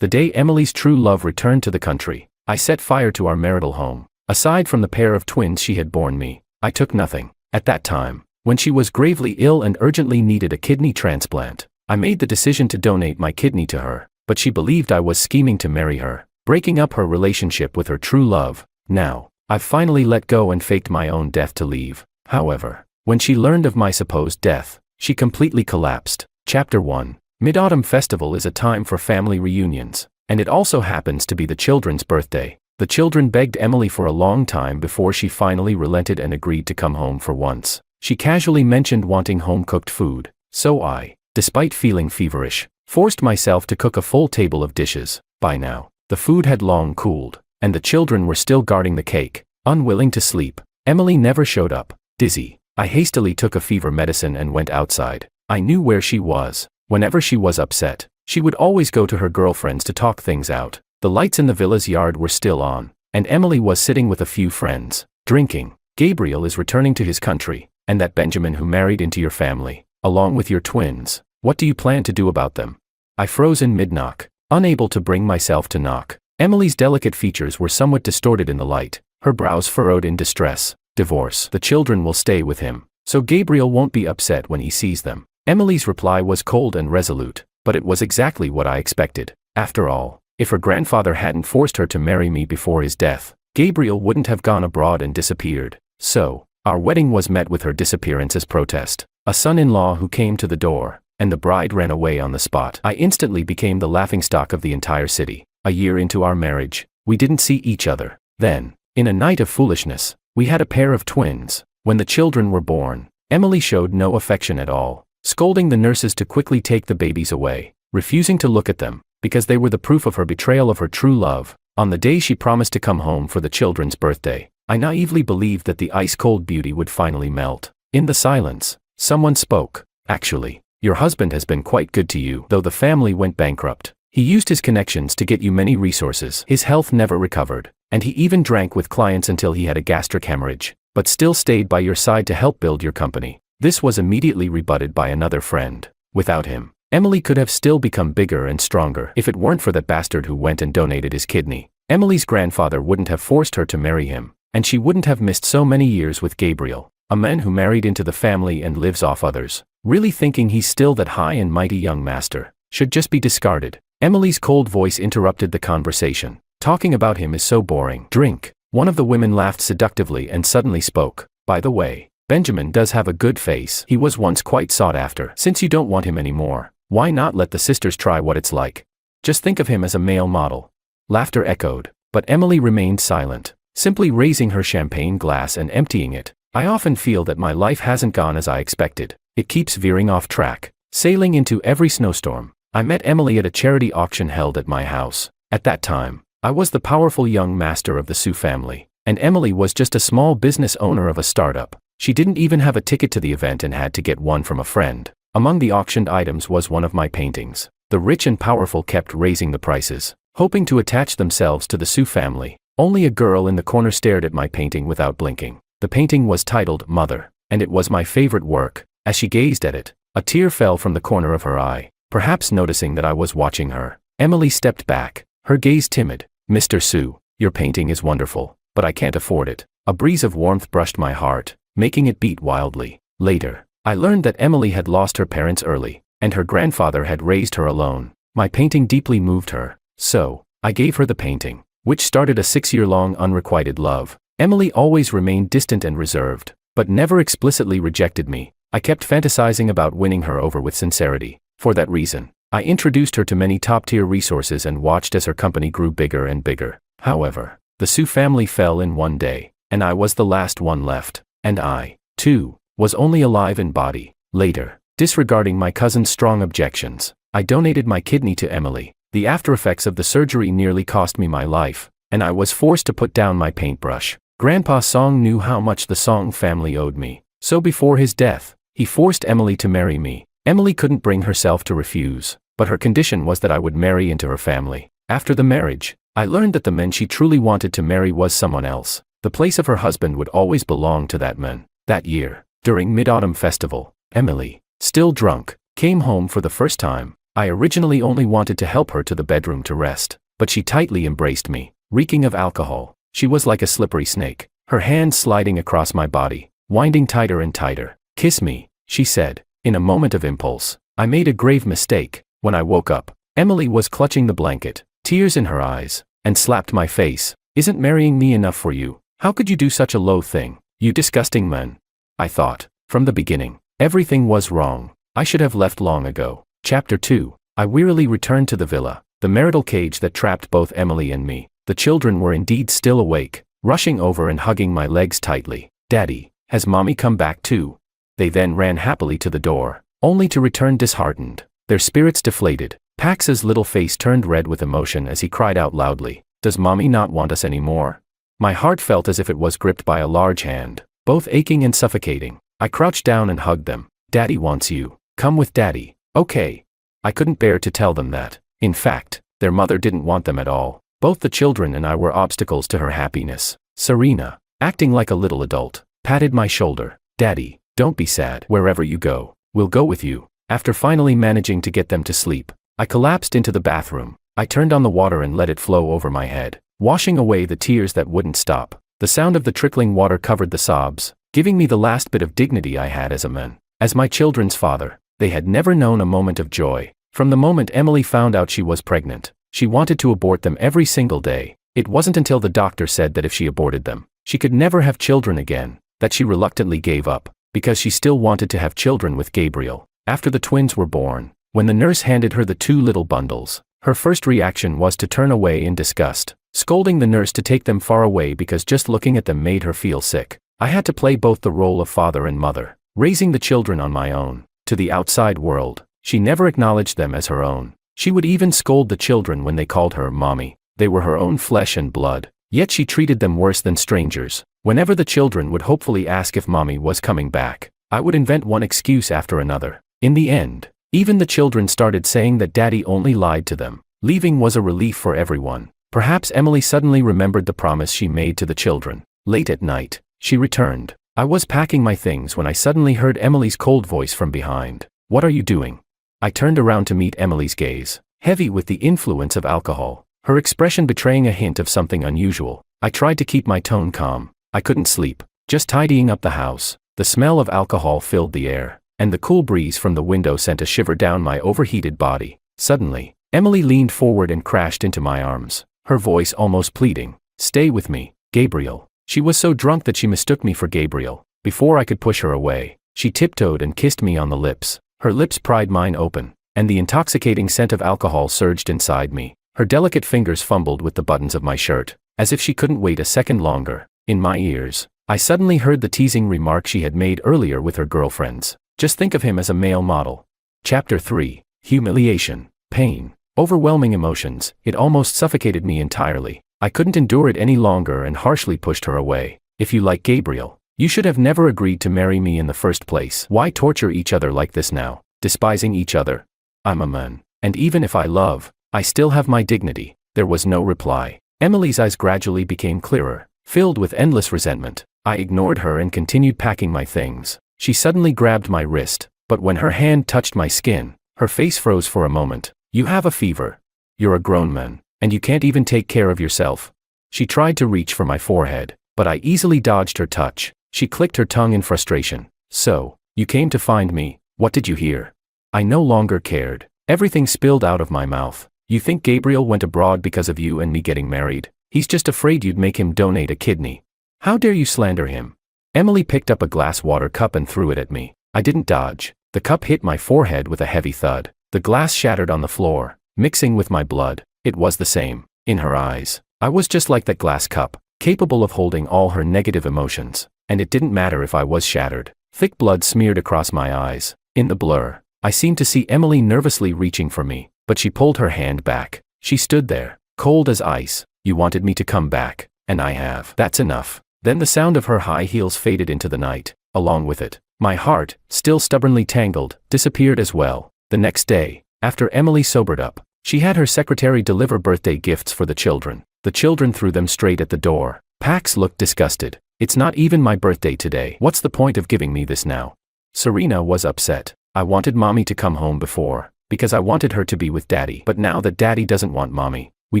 The day Emily's true love returned to the country, I set fire to our marital home. Aside from the pair of twins she had borne me, I took nothing. At that time, when she was gravely ill and urgently needed a kidney transplant, I made the decision to donate my kidney to her, but she believed I was scheming to marry her, breaking up her relationship with her true love. Now, I've finally let go and faked my own death to leave. However, when she learned of my supposed death, she completely collapsed. Chapter 1. Mid-Autumn Festival is a time for family reunions, and it also happens to be the children's birthday. The children begged Emily for a long time before she finally relented and agreed to come home for once. She casually mentioned wanting home-cooked food, so I, despite feeling feverish, forced myself to cook a full table of dishes. By now, the food had long cooled, and the children were still guarding the cake, unwilling to sleep. Emily never showed up. Dizzy, I hastily took a fever medicine and went outside. I knew where she was. Whenever she was upset, she would always go to her girlfriends to talk things out. The lights in the villa's yard were still on, and Emily was sitting with a few friends, drinking. Gabriel is returning to his country, and that Benjamin who married into your family, along with your twins. What do you plan to do about them? I froze in mid-knock, unable to bring myself to knock. Emily's delicate features were somewhat distorted in the light, her brows furrowed in distress. Divorce. The children will stay with him, so Gabriel won't be upset when he sees them. Emily's reply was cold and resolute, but it was exactly what I expected. After all, if her grandfather hadn't forced her to marry me before his death, Gabriel wouldn't have gone abroad and disappeared. So, our wedding was met with her disappearance as protest. A son-in-law who came to the door, and the bride ran away on the spot. I instantly became the laughingstock of the entire city. A year into our marriage, we didn't see each other. Then, in a night of foolishness, we had a pair of twins. When the children were born, Emily showed no affection at all, scolding the nurses to quickly take the babies away, refusing to look at them, because they were the proof of her betrayal of her true love. On the day she promised to come home for the children's birthday, I naively believed that the ice-cold beauty would finally melt. In the silence, someone spoke. Actually, your husband has been quite good to you. Though the family went bankrupt, he used his connections to get you many resources. His health never recovered, and he even drank with clients until he had a gastric hemorrhage, but still stayed by your side to help build your company. This was immediately rebutted by another friend. Without him, Emily could have still become bigger and stronger. If it weren't for that bastard who went and donated his kidney, Emily's grandfather wouldn't have forced her to marry him, and she wouldn't have missed so many years with Gabriel, a man who married into the family and lives off others. Really thinking he's still that high and mighty young master, should just be discarded. Emily's cold voice interrupted the conversation. Talking about him is so boring. Drink. One of the women laughed seductively and suddenly spoke. By the way, Benjamin does have a good face. He was once quite sought after. Since you don't want him anymore, why not let the sisters try what it's like? Just think of him as a male model. Laughter echoed, but Emily remained silent, simply raising her champagne glass and emptying it. I often feel that my life hasn't gone as I expected. It keeps veering off track, sailing into every snowstorm. I met Emily at a charity auction held at my house. At that time, I was the powerful young master of the Sue family, and Emily was just a small business owner of a startup. She didn't even have a ticket to the event and had to get one from a friend. Among the auctioned items was one of my paintings. The rich and powerful kept raising the prices, hoping to attach themselves to the Sue family. Only a girl in the corner stared at my painting without blinking. The painting was titled Mother, and it was my favorite work. As she gazed at it, a tear fell from the corner of her eye. Perhaps noticing that I was watching her, Emily stepped back, her gaze timid. Mr. Sue, your painting is wonderful, but I can't afford it. A breeze of warmth brushed my heart, making it beat wildly. Later, I learned that Emily had lost her parents early, and her grandfather had raised her alone. My painting deeply moved her, so I gave her the painting, which started a 6-year-long unrequited love. Emily always remained distant and reserved, but never explicitly rejected me. I kept fantasizing about winning her over with sincerity. For that reason, I introduced her to many top-tier resources and watched as her company grew bigger and bigger. However, the Sue family fell in one day, and I was the last one left. And I, too, was only alive in body. Later, disregarding my cousin's strong objections, I donated my kidney to Emily. The aftereffects of the surgery nearly cost me my life, and I was forced to put down my paintbrush. Grandpa Song knew how much the Song family owed me, so before his death, he forced Emily to marry me. Emily couldn't bring herself to refuse, but her condition was that I would marry into her family. After the marriage, I learned that the man she truly wanted to marry was someone else. The place of her husband would always belong to that man. That year, during Mid-Autumn Festival, Emily, still drunk, came home for the first time. I originally only wanted to help her to the bedroom to rest, but she tightly embraced me, reeking of alcohol. She was like a slippery snake, her hands sliding across my body, winding tighter and tighter. "Kiss me," she said, in a moment of impulse. I made a grave mistake. When I woke up, Emily was clutching the blanket, tears in her eyes, and slapped my face. "Isn't marrying me enough for you? How could you do such a low thing, you disgusting man?" I thought, from the beginning, everything was wrong. I should have left long ago. Chapter 2. I wearily returned to the villa, the marital cage that trapped both Emily and me. The children were indeed still awake, rushing over and hugging my legs tightly. "Daddy, has Mommy come back too?" They then ran happily to the door, only to return disheartened, their spirits deflated. Pax's little face turned red with emotion as he cried out loudly, "Does Mommy not want us anymore?" My heart felt as if it was gripped by a large hand, both aching and suffocating. I crouched down and hugged them. "Daddy wants you. Come with Daddy." "Okay." I couldn't bear to tell them that. In fact, their mother didn't want them at all. Both the children and I were obstacles to her happiness. Serena, acting like a little adult, patted my shoulder. "Daddy, don't be sad. Wherever you go, we'll go with you." After finally managing to get them to sleep, I collapsed into the bathroom. I turned on the water and let it flow over my head, washing away the tears that wouldn't stop. The sound of the trickling water covered the sobs, giving me the last bit of dignity I had as a man. As my children's father, they had never known a moment of joy. From the moment Emily found out she was pregnant, she wanted to abort them every single day. It wasn't until the doctor said that if she aborted them, she could never have children again, that she reluctantly gave up, because she still wanted to have children with Gabriel. After the twins were born, when the nurse handed her the 2 little bundles, her first reaction was to turn away in disgust, scolding the nurse to take them far away because just looking at them made her feel sick. I had to play both the role of father and mother, raising the children on my own. To the outside world, she never acknowledged them as her own. She would even scold the children when they called her mommy. They were her own flesh and blood, yet she treated them worse than strangers. Whenever the children would hopefully ask if mommy was coming back, I would invent one excuse after another. In the end, even the children started saying that Daddy only lied to them. Leaving was a relief for everyone. Perhaps Emily suddenly remembered the promise she made to the children. Late at night, she returned. I was packing my things when I suddenly heard Emily's cold voice from behind. "What are you doing?" I turned around to meet Emily's gaze, heavy with the influence of alcohol, her expression betraying a hint of something unusual. I tried to keep my tone calm. I couldn't sleep, just tidying up the house. The smell of alcohol filled the air, and the cool breeze from the window sent a shiver down my overheated body. Suddenly, Emily leaned forward and crashed into my arms, her voice almost pleading. "Stay with me, Gabriel." She was so drunk that she mistook me for Gabriel. Before I could push her away, she tiptoed and kissed me on the lips. Her lips pried mine open, and the intoxicating scent of alcohol surged inside me. Her delicate fingers fumbled with the buttons of my shirt, as if she couldn't wait a second longer. In my ears, I suddenly heard the teasing remark she had made earlier with her girlfriends. "Just think of him as a male model." Chapter 3. Humiliation, pain, overwhelming emotions. It almost suffocated me entirely. I couldn't endure it any longer and harshly pushed her away. "If you like Gabriel, you should have never agreed to marry me in the first place. Why torture each other like this now, despising each other? I'm a man, and even if I love, I still have my dignity." There was no reply. Emily's eyes gradually became clearer, filled with endless resentment. I ignored her and continued packing my things. She suddenly grabbed my wrist, but when her hand touched my skin, her face froze for a moment. "You have a fever. You're a grown man, and you can't even take care of yourself." She tried to reach for my forehead, but I easily dodged her touch. She clicked her tongue in frustration. "So, you came to find me. What did you hear?" I no longer cared. Everything spilled out of my mouth. "You think Gabriel went abroad because of you and me getting married? He's just afraid you'd make him donate a kidney. How dare you slander him?" Emily picked up a glass water cup and threw it at me. I didn't dodge. The cup hit my forehead with a heavy thud. The glass shattered on the floor, mixing with my blood. It was the same. In her eyes, I was just like that glass cup, capable of holding all her negative emotions. And it didn't matter if I was shattered. Thick blood smeared across my eyes. In the blur, I seemed to see Emily nervously reaching for me, but she pulled her hand back. She stood there, cold as ice. "You wanted me to come back, and I have. That's enough." Then the sound of her high heels faded into the night. Along with it, my heart, still stubbornly tangled, disappeared as well. The next day, after Emily sobered up, she had her secretary deliver birthday gifts for the children. The children threw them straight at the door. Pax looked disgusted. "It's not even my birthday today. What's the point of giving me this now?" Serena was upset. "I wanted mommy to come home before." because I wanted her to be with Daddy. But now that Daddy doesn't want Mommy, we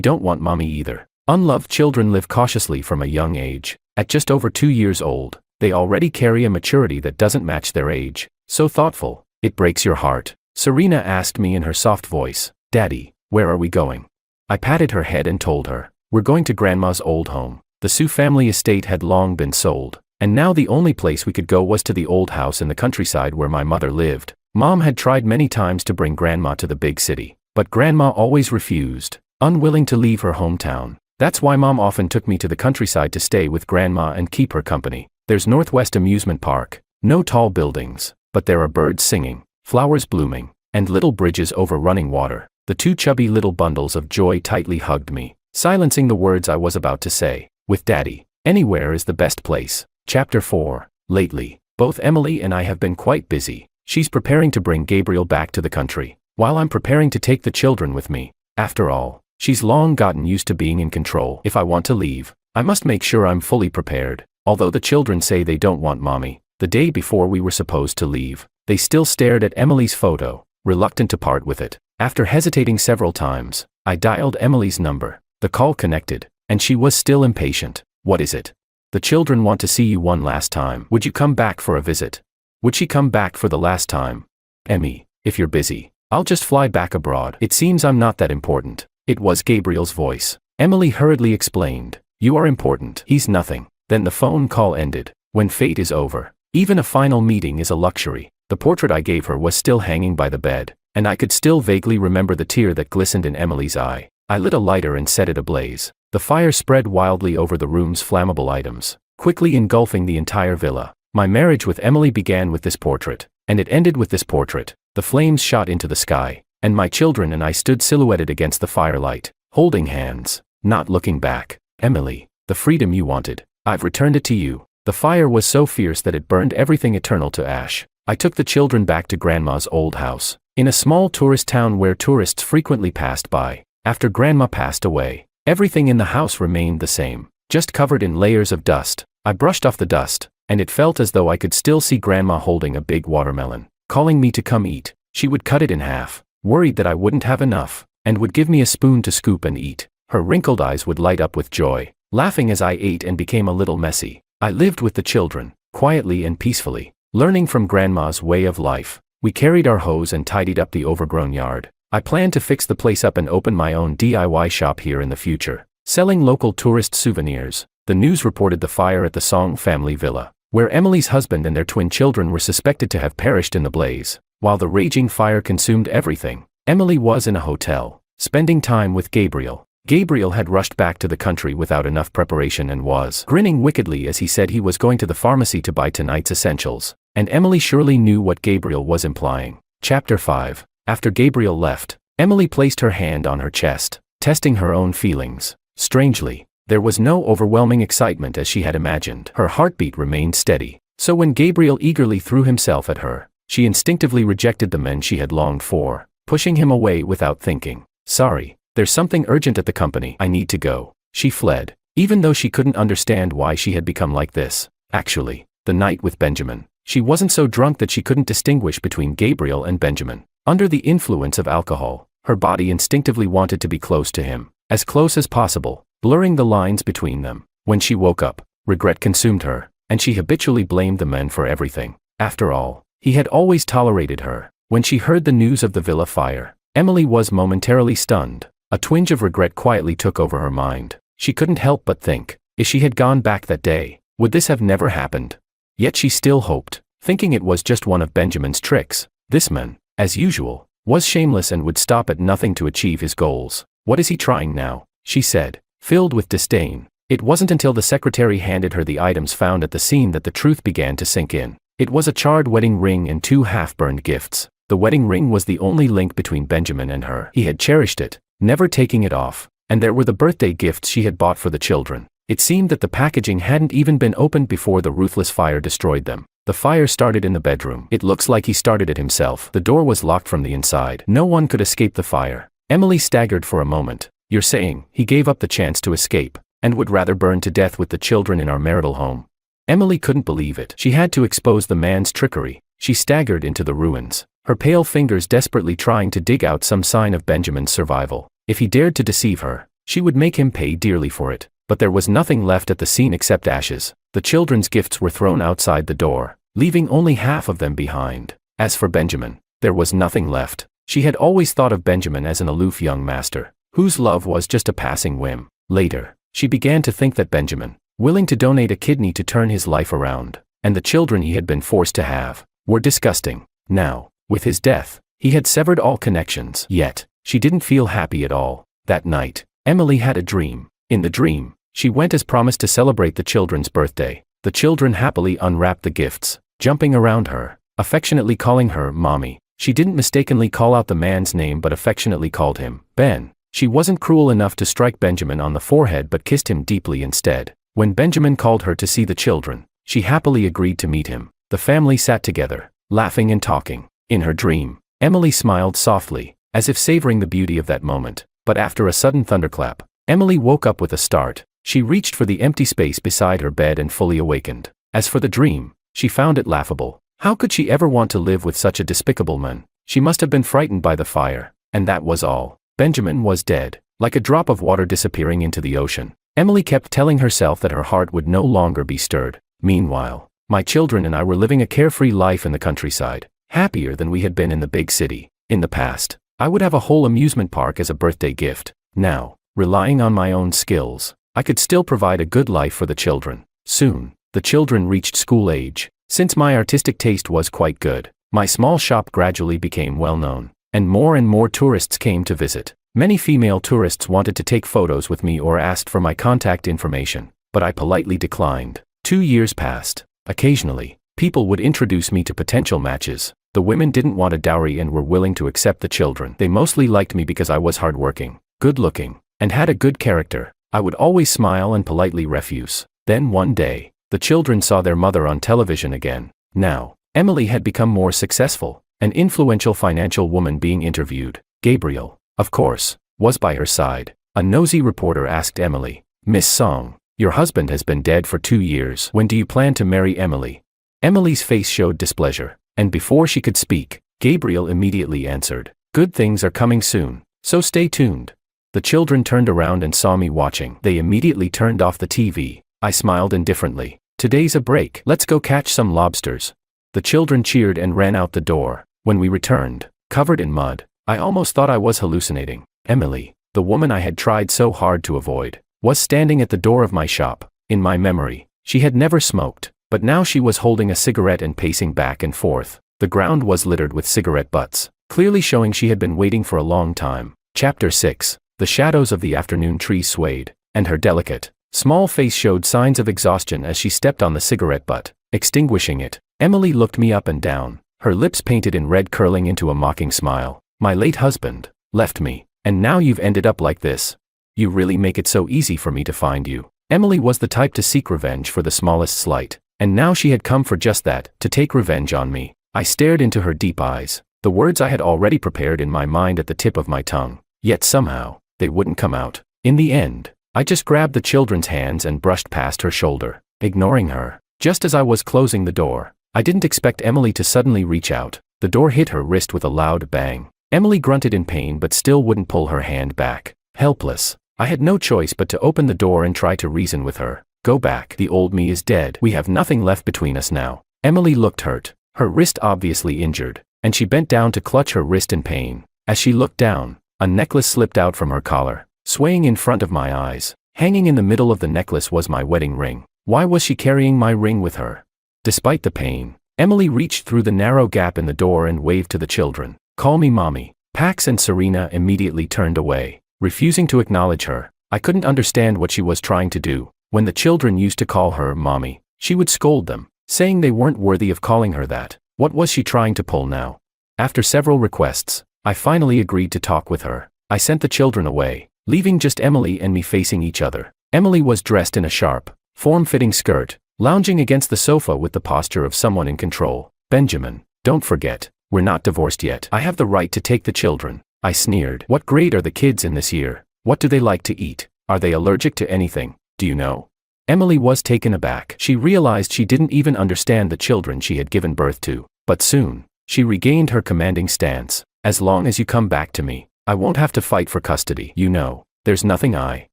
don't want Mommy either. Unloved children live cautiously from a young age. At just over 2 years old, they already carry a maturity that doesn't match their age. So thoughtful, it breaks your heart. Serena asked me in her soft voice, "Daddy, where are we going?" I patted her head and told her, "We're going to Grandma's old home." The Sioux family estate had long been sold, and now the only place we could go was to the old house in the countryside where my mother lived. Mom had tried many times to bring Grandma to the big city, but Grandma always refused, unwilling to leave her hometown. That's why Mom often took me to the countryside to stay with Grandma and keep her company. There's Northwest Amusement Park, no tall buildings, but there are birds singing, flowers blooming, and little bridges over running water. The 2 chubby little bundles of joy tightly hugged me, silencing the words I was about to say. With Daddy, anywhere is the best place. Chapter 4. Lately, both Emily and I have been quite busy. She's preparing to bring Gabriel back to the country, while I'm preparing to take the children with me. After all, she's long gotten used to being in control. If I want to leave, I must make sure I'm fully prepared. Although the children say they don't want Mommy, the day before we were supposed to leave, they still stared at Emily's photo, reluctant to part with it. After hesitating several times, I dialed Emily's number. The call connected, and she was still impatient. "What is it?" "The children want to see you one last time. Would you come back for a visit?" Would she come back for the last time? "Emmy, if you're busy, I'll just fly back abroad. It seems I'm not that important." It was Gabriel's voice. Emily hurriedly explained, "You are important. He's nothing." Then the phone call ended. When fate is over, even a final meeting is a luxury. The portrait I gave her was still hanging by the bed, and I could still vaguely remember the tear that glistened in Emily's eye. I lit a lighter and set it ablaze. The fire spread wildly over the room's flammable items, quickly engulfing the entire villa. My marriage with Emily began with this portrait, and it ended with this portrait. The flames shot into the sky, and my children and I stood silhouetted against the firelight, holding hands, not looking back. "Emily, the freedom you wanted, I've returned it to you." The fire was so fierce that it burned everything eternal to ash. I took the children back to Grandma's old house, in a small tourist town where tourists frequently passed by. After Grandma passed away, everything in the house remained the same, just covered in layers of dust. I brushed off the dust, and it felt as though I could still see Grandma holding a big watermelon, calling me to come eat. She would cut it in half, worried that I wouldn't have enough, and would give me a spoon to scoop and eat. Her wrinkled eyes would light up with joy, laughing as I ate and became a little messy. I lived with the children, quietly and peacefully, learning from Grandma's way of life. We carried our hoes and tidied up the overgrown yard. I planned to fix the place up and open my own DIY shop here in the future, selling local tourist souvenirs. The news reported the fire at the Song family villa, where Emily's husband and their twin children were suspected to have perished in the blaze. While the raging fire consumed everything, Emily was in a hotel, spending time with Gabriel. Gabriel had rushed back to the country without enough preparation and was grinning wickedly as he said he was going to the pharmacy to buy tonight's essentials, and Emily surely knew what Gabriel was implying. Chapter 5. After Gabriel left, Emily placed her hand on her chest, testing her own feelings. Strangely, there was no overwhelming excitement as she had imagined. Her heartbeat remained steady. So when Gabriel eagerly threw himself at her, she instinctively rejected the men she had longed for, pushing him away without thinking. "Sorry, there's something urgent at the company. I need to go." She fled, even though she couldn't understand why she had become like this. Actually, the night with Benjamin, she wasn't so drunk that she couldn't distinguish between Gabriel and Benjamin. Under the influence of alcohol, her body instinctively wanted to be close to him, as close as possible, blurring the lines between them. When she woke up, regret consumed her, and she habitually blamed the men for everything. After all, he had always tolerated her. When she heard the news of the villa fire, Emily was momentarily stunned. A twinge of regret quietly took over her mind. She couldn't help but think, if she had gone back that day, would this have never happened? Yet she still hoped, thinking it was just one of Benjamin's tricks. This man, as usual, was shameless and would stop at nothing to achieve his goals. "What is he trying now?" she said, filled with disdain. It wasn't until the secretary handed her the items found at the scene that the truth began to sink in. It was a charred wedding ring and 2 half-burned gifts. The wedding ring was the only link between Benjamin and her. He had cherished it, never taking it off, and there were the birthday gifts she had bought for the children. It seemed that the packaging hadn't even been opened before the ruthless fire destroyed them. The fire started in the bedroom. It looks like he started it himself. The door was locked from the inside. No one could escape the fire. Emily staggered for a moment. "You're saying he gave up the chance to escape, and would rather burn to death with the children in our marital home?" Emily couldn't believe it. She had to expose the man's trickery. She staggered into the ruins. her pale fingers desperately trying to dig out some sign of Benjamin's survival. If he dared to deceive her, she would make him pay dearly for it. But there was nothing left at the scene except ashes. The children's gifts were thrown outside the door, leaving only half of them behind. As for Benjamin, there was nothing left. She had always thought of Benjamin as an aloof young master, whose love was just a passing whim. Later, she began to think that Benjamin, willing to donate a kidney to turn his life around, and the children he had been forced to have, were disgusting. Now, with his death, he had severed all connections. Yet, she didn't feel happy at all. That night, Emily had a dream. In the dream, she went as promised to celebrate the children's birthday. The children happily unwrapped the gifts, jumping around her, affectionately calling her Mommy. She didn't mistakenly call out the man's name but affectionately called him Ben. She wasn't cruel enough to strike Benjamin on the forehead but kissed him deeply instead. When Benjamin called her to see the children, she happily agreed to meet him. The family sat together, laughing and talking. In her dream, Emily smiled softly, as if savoring the beauty of that moment. But after a sudden thunderclap, Emily woke up with a start. She reached for the empty space beside her bed and fully awakened. As for the dream, she found it laughable. How could she ever want to live with such a despicable man? She must have been frightened by the fire, and that was all. Benjamin was dead, like a drop of water disappearing into the ocean. Emily kept telling herself that her heart would no longer be stirred. Meanwhile, my children and I were living a carefree life in the countryside, happier than we had been in the big city. In the past, I would have a whole amusement park as a birthday gift. Now, relying on my own skills, I could still provide a good life for the children. Soon, the children reached school age. Since my artistic taste was quite good, my small shop gradually became well known, and more tourists came to visit. Many female tourists wanted to take photos with me or asked for my contact information, but I politely declined. 2 years passed. Occasionally, people would introduce me to potential matches. The women didn't want a dowry and were willing to accept the children. They mostly liked me because I was hardworking, good-looking, and had a good character. I would always smile and politely refuse. Then one day, the children saw their mother on television again. Now, Emily had become more successful, an influential financial woman being interviewed. Gabriel, of course, was by her side. A nosy reporter asked Emily, "Miss Song, your husband has been dead for 2 years. When do you plan to marry Emily?" Emily's face showed displeasure, and before she could speak, Gabriel immediately answered, "Good things are coming soon, so stay tuned." The children turned around and saw me watching. They immediately turned off the TV. I smiled indifferently. "Today's a break. Let's go catch some lobsters." The children cheered and ran out the door. When we returned, covered in mud, I almost thought I was hallucinating. Emily, the woman I had tried so hard to avoid, was standing at the door of my shop. In my memory, she had never smoked, but now she was holding a cigarette and pacing back and forth. The ground was littered with cigarette butts, clearly showing she had been waiting for a long time. Chapter 6. The shadows of the afternoon trees swayed, and her delicate, small face showed signs of exhaustion as she stepped on the cigarette butt, extinguishing it. Emily looked me up and down, her lips painted in red curling into a mocking smile. "My late husband left me, and now you've ended up like this. You really make it so easy for me to find you." Emily was the type to seek revenge for the smallest slight, and now she had come for just that, to take revenge on me. I stared into her deep eyes, the words I had already prepared in my mind at the tip of my tongue, yet somehow, they wouldn't come out. In the end, I just grabbed the children's hands and brushed past her shoulder, ignoring her. Just as I was closing the door, I didn't expect Emily to suddenly reach out. The door hit her wrist with a loud bang. Emily grunted in pain but still wouldn't pull her hand back. Helpless, I had no choice but to open the door and try to reason with her. "Go back. The old me is dead. We have nothing left between us now." Emily looked hurt, her wrist obviously injured, and she bent down to clutch her wrist in pain. As she looked down, a necklace slipped out from her collar, swaying in front of my eyes. Hanging in the middle of the necklace was my wedding ring. Why was she carrying my ring with her? Despite the pain, Emily reached through the narrow gap in the door and waved to the children. "Call me Mommy." Pax and Serena immediately turned away, refusing to acknowledge her. I couldn't understand what she was trying to do. When the children used to call her Mommy, she would scold them, saying they weren't worthy of calling her that. What was she trying to pull now? After several requests, I finally agreed to talk with her. I sent the children away, leaving just Emily and me facing each other. Emily was dressed in a sharp, form-fitting skirt, lounging against the sofa with the posture of someone in control. "Benjamin, don't forget, we're not divorced yet. I have the right to take the children." I sneered. "What grade are the kids in this year? What do they like to eat? Are they allergic to anything? Do you know?" Emily was taken aback. She realized she didn't even understand the children she had given birth to. But soon, She regained her commanding stance. As long as you come back to me, I won't have to fight for custody. You know, there's nothing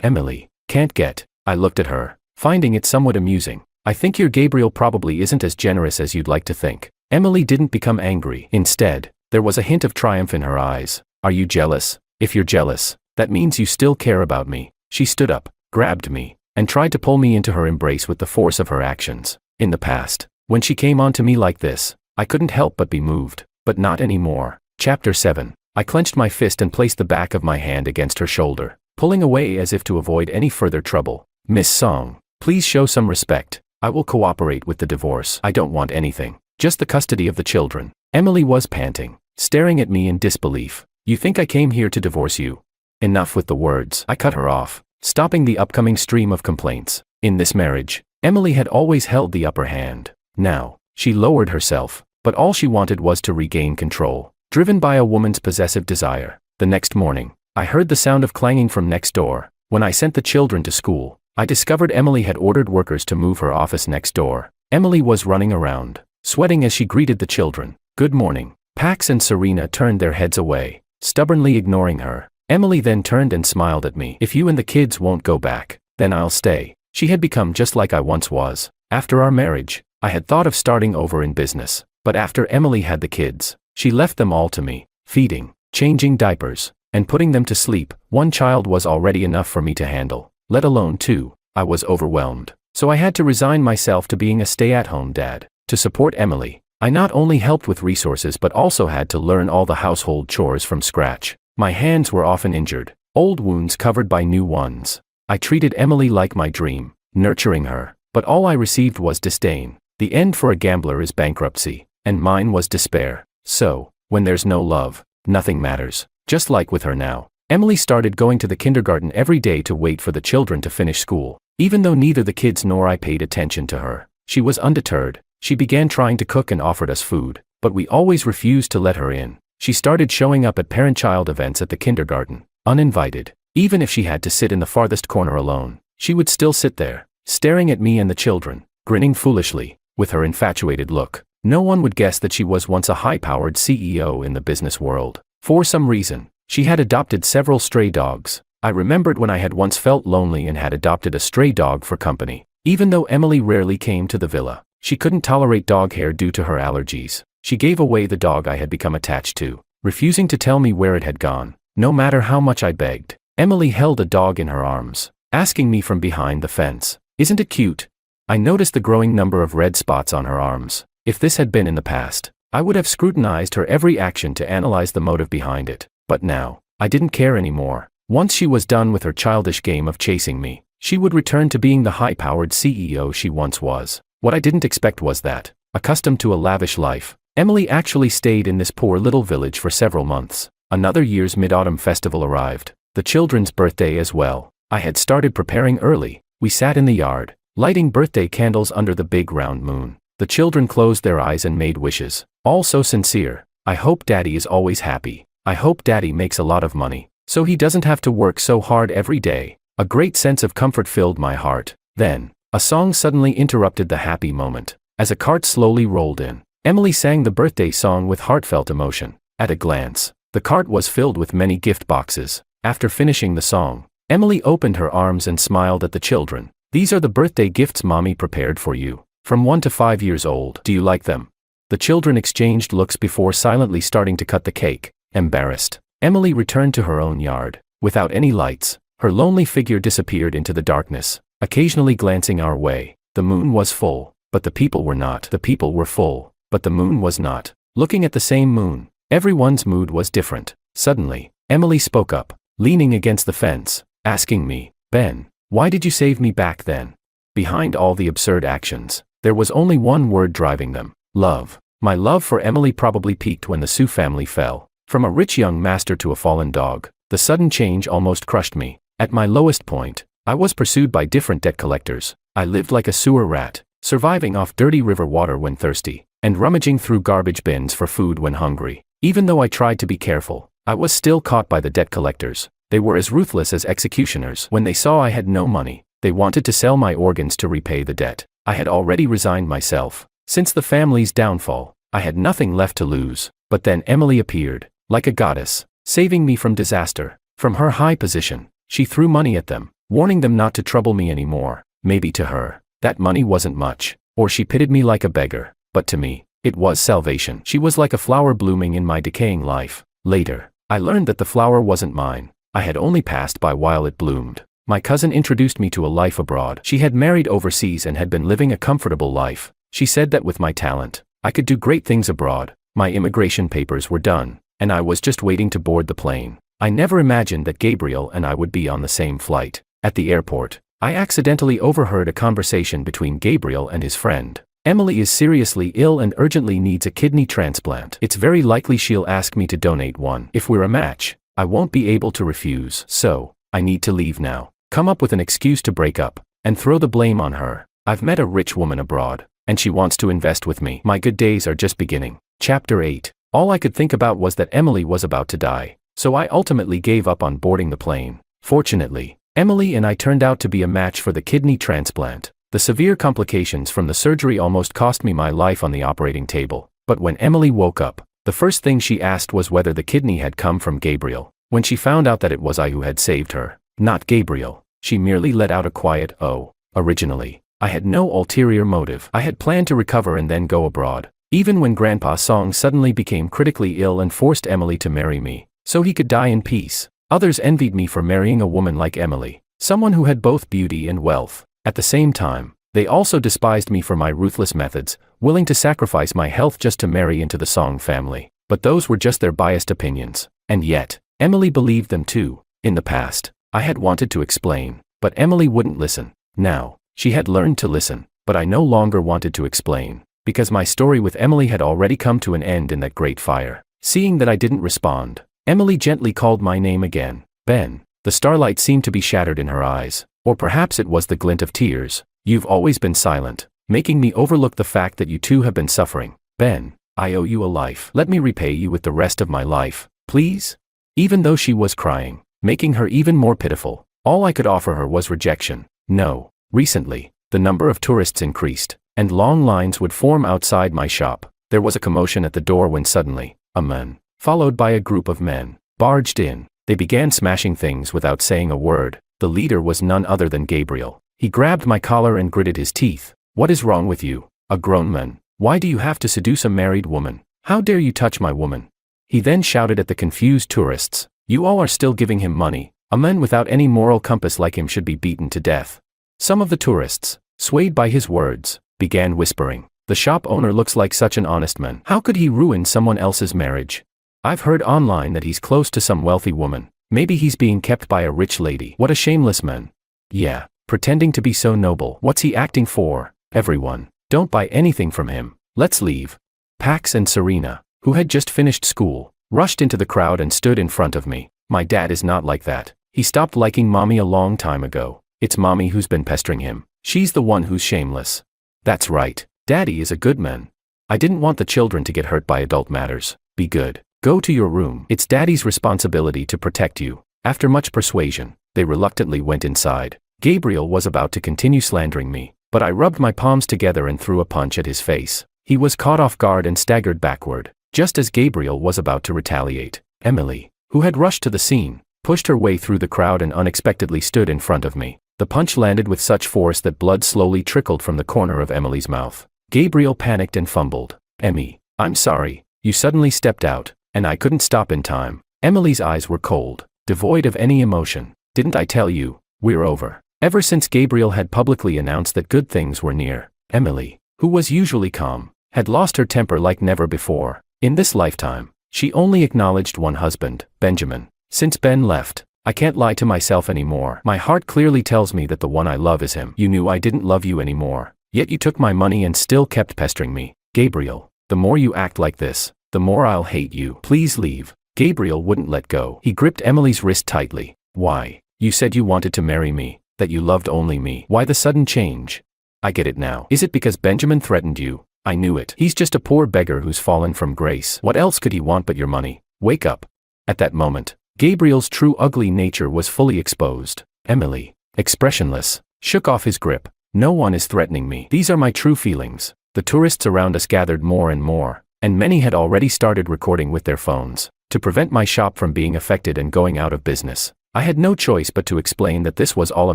Emily, can't get. I looked at her, finding it somewhat amusing. I think your Gabriel probably isn't as generous as you'd like to think. Emily didn't become angry. Instead, there was a hint of triumph in her eyes. Are you jealous? If you're jealous, that means you still care about me. She stood up, grabbed me, and tried to pull me into her embrace with the force of her actions. In the past, when she came on to me like this, I couldn't help but be moved, but not anymore. Chapter 7. I clenched my fist and placed the back of my hand against her shoulder, pulling away as if to avoid any further trouble. Miss Song, please show some respect. I will cooperate with the divorce. I don't want anything, just the custody of the children. Emily was panting, staring at me in disbelief. You think I came here to divorce you? Enough with the words. I cut her off, stopping the upcoming stream of complaints. In this marriage, Emily had always held the upper hand. Now, she lowered herself, but all she wanted was to regain control, driven by a woman's possessive desire. The next morning, I heard the sound of clanging from next door. When I sent the children to school, I discovered Emily had ordered workers to move her office next door. Emily was running around, sweating as she greeted the children. Good morning. Pax and Serena turned their heads away, stubbornly ignoring her. Emily then turned and smiled at me. If you and the kids won't go back, then I'll stay. She had become just like I once was. After our marriage, I had thought of starting over in business, but after Emily had the kids, she left them all to me, feeding, changing diapers, and putting them to sleep. One child was already enough for me to handle, let alone two. I was overwhelmed, so I had to resign myself to being a stay-at-home dad. To support Emily, I not only helped with resources but also had to learn all the household chores from scratch. My hands were often injured, old wounds covered by new ones. I treated Emily like my dream, nurturing her, but all I received was disdain. The end for a gambler is bankruptcy, and mine was despair. So, when there's no love, nothing matters. Just like with her now, Emily started going to the kindergarten every day to wait for the children to finish school. Even though neither the kids nor I paid attention to her, she was undeterred. She began trying to cook and offered us food, but we always refused to let her in. She started showing up at parent-child events at the kindergarten, uninvited. Even if she had to sit in the farthest corner alone, she would still sit there, staring at me and the children, grinning foolishly, with her infatuated look. No one would guess that she was once a high-powered CEO in the business world. For some reason, she had adopted several stray dogs. I remembered when I had once felt lonely and had adopted a stray dog for company. Even though Emily rarely came to the villa, she couldn't tolerate dog hair due to her allergies. She gave away the dog I had become attached to, refusing to tell me where it had gone. No matter how much I begged, Emily held a dog in her arms, asking me from behind the fence, "Isn't it cute?" I noticed the growing number of red spots on her arms. If this had been in the past, I would have scrutinized her every action to analyze the motive behind it. But now, I didn't care anymore. Once she was done with her childish game of chasing me, she would return to being the high-powered CEO she once was. What I didn't expect was that, accustomed to a lavish life, Emily actually stayed in this poor little village for several months. Another year's Mid-Autumn Festival arrived, the children's birthday as well. I had started preparing early. We sat in the yard, lighting birthday candles under the big round moon. The children closed their eyes and made wishes, all so sincere. I hope Daddy is always happy. I hope Daddy makes a lot of money, so he doesn't have to work so hard every day. A great sense of comfort filled my heart. Then, a song suddenly interrupted the happy moment. As a cart slowly rolled in, Emily sang the birthday song with heartfelt emotion. At a glance, the cart was filled with many gift boxes. After finishing the song, Emily opened her arms and smiled at the children. "These are the birthday gifts Mommy prepared for you. From 1 to 5 years old. Do you like them?" The children exchanged looks before silently starting to cut the cake. Embarrassed, Emily returned to her own yard. Without any lights, her lonely figure disappeared into the darkness, occasionally glancing our way. The moon was full, but the people were not. The people were full, but the moon was not. Looking at the same moon, everyone's mood was different. Suddenly, Emily spoke up, leaning against the fence, asking me, "Ben, why did you save me back then?" Behind all the absurd actions, there was only one word driving them: love. My love for Emily probably peaked when the Sioux family fell. From a rich young master to a fallen dog, the sudden change almost crushed me. At my lowest point, I was pursued by different debt collectors. I lived like a sewer rat, surviving off dirty river water when thirsty, and rummaging through garbage bins for food when hungry. Even though I tried to be careful, I was still caught by the debt collectors. They were as ruthless as executioners. When they saw I had no money, they wanted to sell my organs to repay the debt. I had already resigned myself. Since the family's downfall, I had nothing left to lose. But then Emily appeared, like a goddess, saving me from disaster. From her high position, she threw money at them, warning them not to trouble me anymore. Maybe to her, that money wasn't much, or she pitied me like a beggar, but to me, it was salvation. She was like a flower blooming in my decaying life. Later, I learned that the flower wasn't mine. I had only passed by while it bloomed. My cousin introduced me to a life abroad. She had married overseas and had been living a comfortable life. She said that with my talent, I could do great things abroad. My immigration papers were done, and I was just waiting to board the plane. I never imagined that Gabriel and I would be on the same flight. At the airport, I accidentally overheard a conversation between Gabriel and his friend. Emily is seriously ill and urgently needs a kidney transplant. It's very likely she'll ask me to donate one. If we're a match, I won't be able to refuse. So, I need to leave now. Come up with an excuse to break up, and throw the blame on her. I've met a rich woman abroad, and she wants to invest with me. My good days are just beginning. Chapter 8. All I could think about was that Emily was about to die, so I ultimately gave up on boarding the plane. Fortunately, Emily and I turned out to be a match for the kidney transplant. The severe complications from the surgery almost cost me my life on the operating table, but when Emily woke up, the first thing she asked was whether the kidney had come from Gabriel. When she found out that it was I who had saved her, not Gabriel, she merely let out a quiet "oh." Originally, I had no ulterior motive. I had planned to recover and then go abroad, even when Grandpa Song suddenly became critically ill and forced Emily to marry me, so he could die in peace. Others envied me for marrying a woman like Emily, someone who had both beauty and wealth. At the same time, they also despised me for my ruthless methods, willing to sacrifice my health just to marry into the Song family. But those were just their biased opinions. And yet, Emily believed them too. In the past, I had wanted to explain, but Emily wouldn't listen. Now, she had learned to listen, but I no longer wanted to explain, because my story with Emily had already come to an end in that great fire. Seeing that I didn't respond, Emily gently called my name again. Ben. The starlight seemed to be shattered in her eyes, or perhaps it was the glint of tears. You've always been silent, making me overlook the fact that you too have been suffering. Ben, I owe you a life. Let me repay you with the rest of my life, please? Even though she was crying, making her even more pitiful, all I could offer her was rejection. No. Recently, the number of tourists increased, and long lines would form outside my shop. There was a commotion at the door when suddenly, a man, followed by a group of men, barged in. They began smashing things without saying a word. The leader was none other than Gabriel. He grabbed my collar and gritted his teeth. What is wrong with you? A grown man. Why do you have to seduce a married woman? How dare you touch my woman? He then shouted at the confused tourists. You all are still giving him money. A man without any moral compass like him should be beaten to death. Some of the tourists, swayed by his words, began whispering. The shop owner looks like such an honest man. How could he ruin someone else's marriage? I've heard online that he's close to some wealthy woman. Maybe he's being kept by a rich lady. What a shameless man. Yeah, pretending to be so noble. What's he acting for? Everyone, don't buy anything from him. Let's leave. Pax and Serena, who had just finished school, rushed into the crowd and stood in front of me. My dad is not like that. He stopped liking mommy a long time ago. It's mommy who's been pestering him. She's the one who's shameless. That's right. Daddy is a good man. I didn't want the children to get hurt by adult matters. Be good. Go to your room. It's Daddy's responsibility to protect you. After much persuasion, they reluctantly went inside. Gabriel was about to continue slandering me, but I rubbed my palms together and threw a punch at his face. He was caught off guard and staggered backward, just as Gabriel was about to retaliate. Emily, who had rushed to the scene, pushed her way through the crowd and unexpectedly stood in front of me. The punch landed with such force that blood slowly trickled from the corner of Emily's mouth. Gabriel panicked and fumbled. Emmy, I'm sorry. You suddenly stepped out, and I couldn't stop in time. Emily's eyes were cold, devoid of any emotion. Didn't I tell you? We're over. Ever since Gabriel had publicly announced that good things were near, Emily, who was usually calm, had lost her temper like never before. In this lifetime, she only acknowledged one husband, Benjamin. Since Ben left, I can't lie to myself anymore. My heart clearly tells me that the one I love is him. You knew I didn't love you anymore, yet you took my money and still kept pestering me. Gabriel, the more you act like this, the more I'll hate you. Please leave. Gabriel wouldn't let go. He gripped Emily's wrist tightly. Why? You said you wanted to marry me, that you loved only me. Why the sudden change? I get it now. Is it because Benjamin threatened you? I knew it. He's just a poor beggar who's fallen from grace. What else could he want but your money? Wake up. At that moment, Gabriel's true ugly nature was fully exposed. Emily, expressionless, shook off his grip. No one is threatening me. These are my true feelings. The tourists around us gathered more and more. and many had already started recording with their phones to prevent my shop from being affected and going out of business. I had no choice but to explain that this was all a